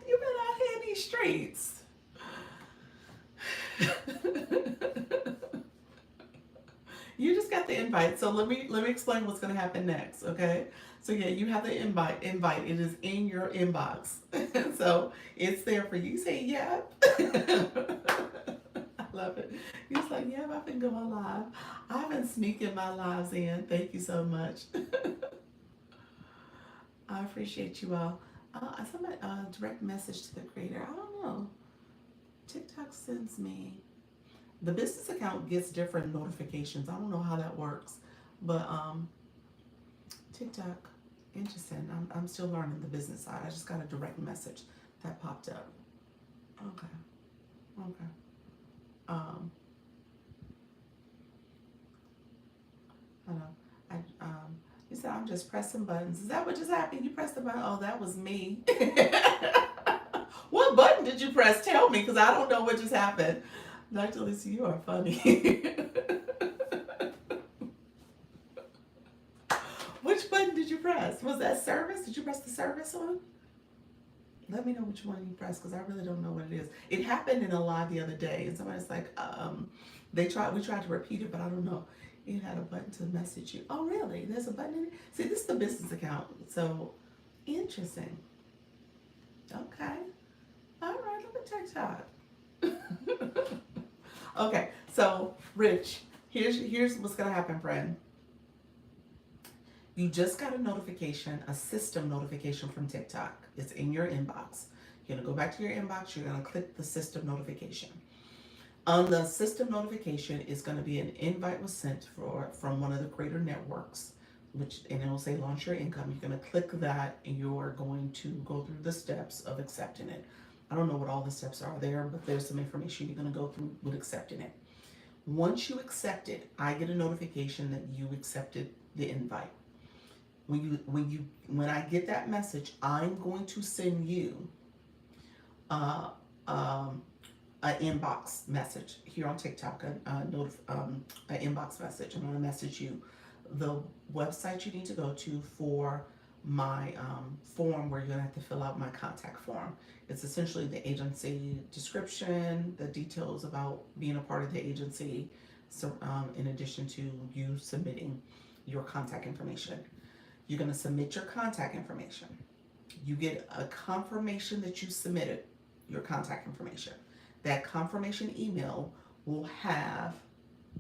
You've been out here in these streets. You just got the invite. So let me explain what's gonna happen next. Okay. So yeah, you have the invite. Invite. It is in your inbox. So it's there for you. You say yeah. I love it. He's like, yeah, I've been going live. I've been sneaking my lives in. Thank you so much. I appreciate you all. Somebody direct message to the creator. I don't know. TikTok sends me the business account gets different notifications. I don't know how that works, but TikTok, interesting. I'm still learning the business side. I just got a direct message that popped up. Okay, okay. Um, I know. I You said I'm just pressing buttons. Is that what just happened? You pressed the button? Oh, that was me. What button did you press? Tell me, because I don't know what just happened. Dr. Lisa, you are funny. Which button did you press? Was that service? Did you press the service one? Let me know which one you pressed, because I really don't know what it is. It happened in a live the other day, and somebody's like, we tried to repeat it, but I don't know. It had a button to message you. Oh, really? There's a button in it? See, this is the business account. So, interesting. Okay. All right, look at TikTok. Okay, so Rich, here's what's gonna happen, friend. You just got a notification, a system notification from TikTok. It's in your inbox. You're gonna go back to your inbox. You're gonna click the system notification. On the system notification is going to be an invite was sent from one of the creator networks, and it will say launch your income. You're going to click that, and you're going to go through the steps of accepting it. I don't know what all the steps are there, but there's some information you're going to go through with accepting it. Once you accept it, I get a notification that you accepted the invite. When I get that message, I'm going to send you uh, um, an inbox message here on TikTok, an inbox message. I'm going to message you the website you need to go to for my form where you're going to have to fill out my contact form. It's essentially the agency description, the details about being a part of the agency, so in addition to you submitting your contact information. You're going to submit your contact information. You get a confirmation that you submitted your contact information. That confirmation email will have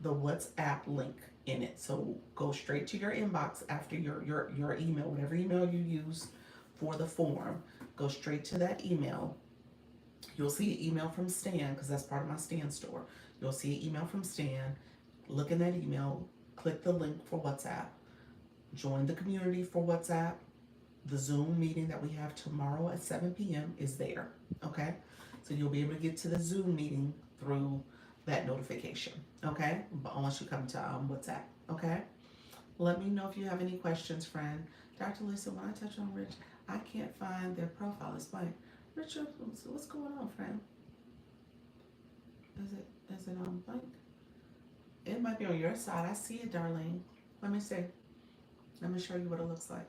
the WhatsApp link in it. So go straight to your inbox after your email, whatever email you use for the form. Go straight to that email. You'll see an email from Stan, because that's part of my Stan store. You'll see an email from Stan. Look in that email, click the link for WhatsApp, join the community for WhatsApp. The Zoom meeting that we have tomorrow at 7 p.m. is there, okay? So you'll be able to get to the Zoom meeting through that notification, okay? But unless you come to WhatsApp, okay? Let me know if you have any questions, friend. Dr. Lisa, when I touch on Rich, I can't find their profile. It's blank. Richard, what's going on, friend? Is it on blank? It might be on your side. I see it, Darlene. Let me see. Let me show you what it looks like.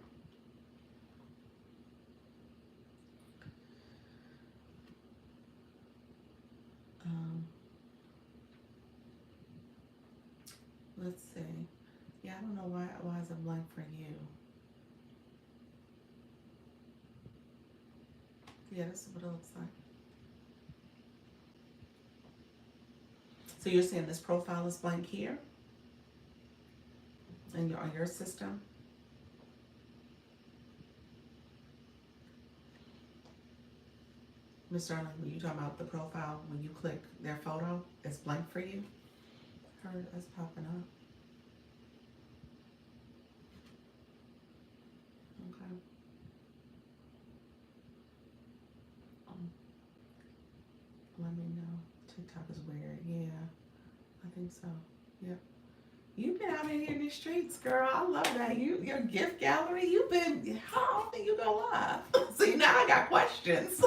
Um, don't know why is it blank for you. Yeah, this is what it looks like. So you're saying this profile is blank here and on your system? Mr. Arlen, when you talking about the profile, when you click their photo, it's blank for you? Her, it's popping up. Okay. Um, Let me know. TikTok is weird. Yeah, I think so. Yep. You've been out here in the streets, girl. I love that. Your gift gallery. You've been. How often you go live? See, now I got questions.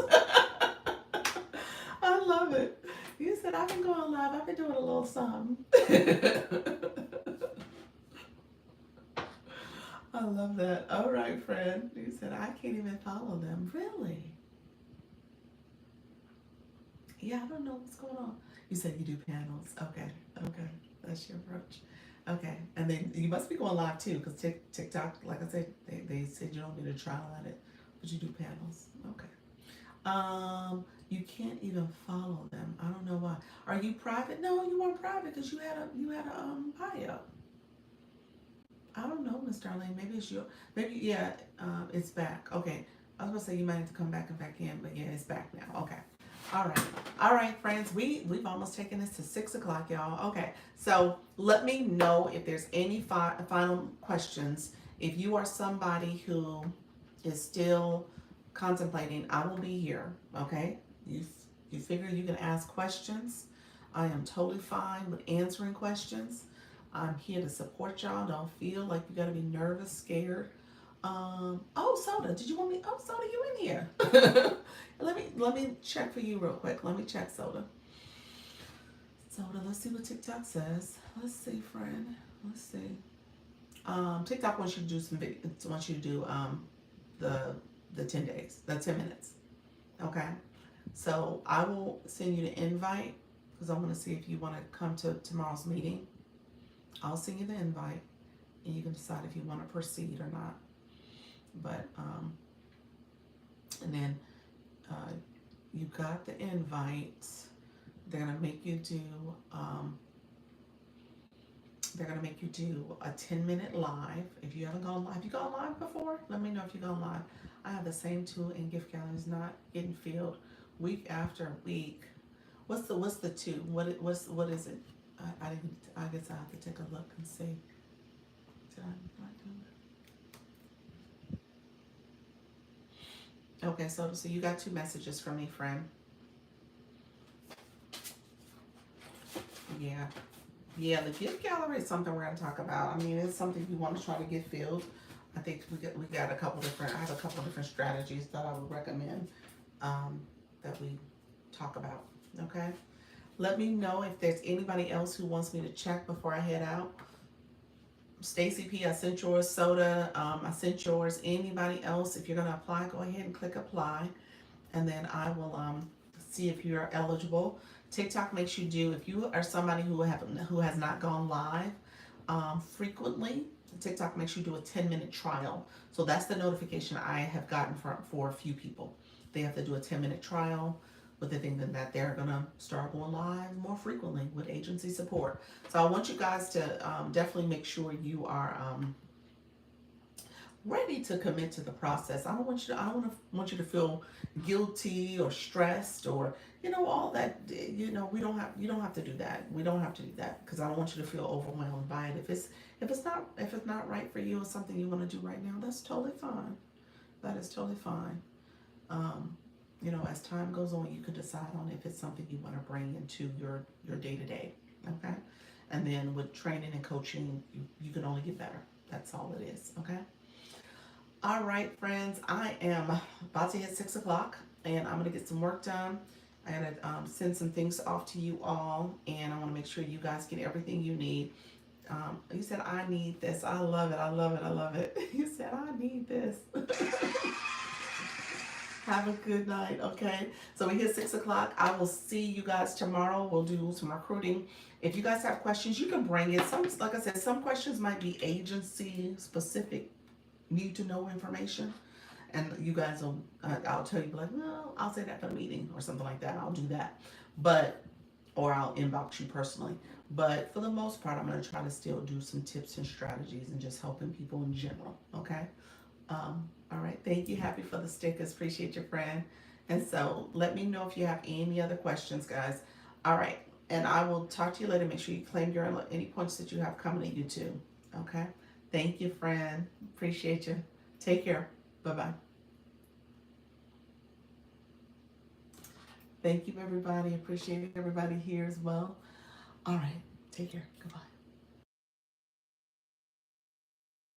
I love it. You said I've been going live. I've been doing a little something. I love that. All right, friend. You said I can't even follow them. Really? Yeah, I don't know what's going on. You said you do panels. Okay. Okay. That's your approach. Okay. And then you must be going live too, because TikTok, like I said, they said you don't need a trial at it, but you do panels. Okay. You can't even follow them. I don't know why. Are you private? No, you weren't private because you had a bio. I don't know, Miss Darlene. Maybe it's your. Maybe yeah. It's back. Okay. I was gonna say you might have to come back and back in, but yeah, it's back now. Okay. All right, friends. We've almost taken this to 6 o'clock, y'all. Okay. So let me know if there's any final questions. If you are somebody who is still contemplating, I will be here. Okay. You figure you can ask questions. I am totally fine with answering questions. I'm here to support y'all. Don't feel like you gotta be nervous, scared. Oh, Soda, did you want me? Oh, Soda, you in here? let me check for you real quick. Let me check, Soda. Soda, let's see what TikTok says. Let's see, friend. Let's see. TikTok wants you to do some video. Wants you to do the 10 days, the 10 minutes. Okay. So I will send you the invite because I want to see if you want to come to tomorrow's meeting. I'll send you the invite, and you can decide if you want to proceed or not. But and then you got the invite. They're gonna make you do. They're gonna make you do a 10-minute live. If you haven't gone live, you gone live before? Let me know if you gone live. I have the same tool in gift galleries, not getting filled week after week. What's the two? What is it? I didn't. I guess I have to take a look and see. Did I not do it? Okay, so you got 2 messages from me, friend. Yeah. Yeah, the gift gallery is something we're gonna talk about. I mean, it's something you want to try to get filled. I think we got a couple different. I have a couple different strategies that I would recommend that we talk about. Okay. Let me know if there's anybody else who wants me to check before I head out. Stacy P, I sent yours. Soda, I sent yours. Anybody else? If you're gonna apply, go ahead and click apply, and then I will see if you're eligible. TikTok makes you do, if you are somebody who has not gone live frequently, TikTok makes you do a 10-minute trial. So that's the notification I have gotten for a few people. They have to do a 10-minute trial with the thing that they're gonna start going live more frequently with agency support. So I want you guys to definitely make sure you are ready to commit to the process. I don't want you to feel guilty or stressed or all that. You don't have to do that. We don't have to do that because I don't want you to feel overwhelmed by it. If it's not right for you or something you want to do right now, that's totally fine. That is totally fine. As time goes on, you can decide on if it's something you want to bring into your day to day. Okay, and then with training and coaching, you can only get better. That's all it is. Okay. All right, friends, I am about to hit 6 o'clock and I'm going to get some work done. I got to send some things off to you all, and I want to make sure you guys get everything you need. You said, I need this. I love it. I love it. I love it. You said, I need this. Have a good night, okay? So we hit 6 o'clock. I will see you guys tomorrow. We'll do some recruiting. If you guys have questions, you can bring it. Some, like I said, some questions might be agency specific, need to know information. And you guys will, I'll tell you, like, well, I'll say that for the meeting or something like that. I'll do that. But, or I'll inbox you personally. But for the most part, I'm going to try to still do some tips and strategies and just helping people in general, okay? All right, thank you. Happy for the stickers. Appreciate your friend. And so let me know if you have any other questions, guys. All right, and I will talk to you later. Make sure you claim your any points that you have coming to you too. Okay. Thank you, friend. Appreciate you. Take care. Bye bye. Thank you, everybody. Appreciate everybody here as well. All right. Take care. Goodbye.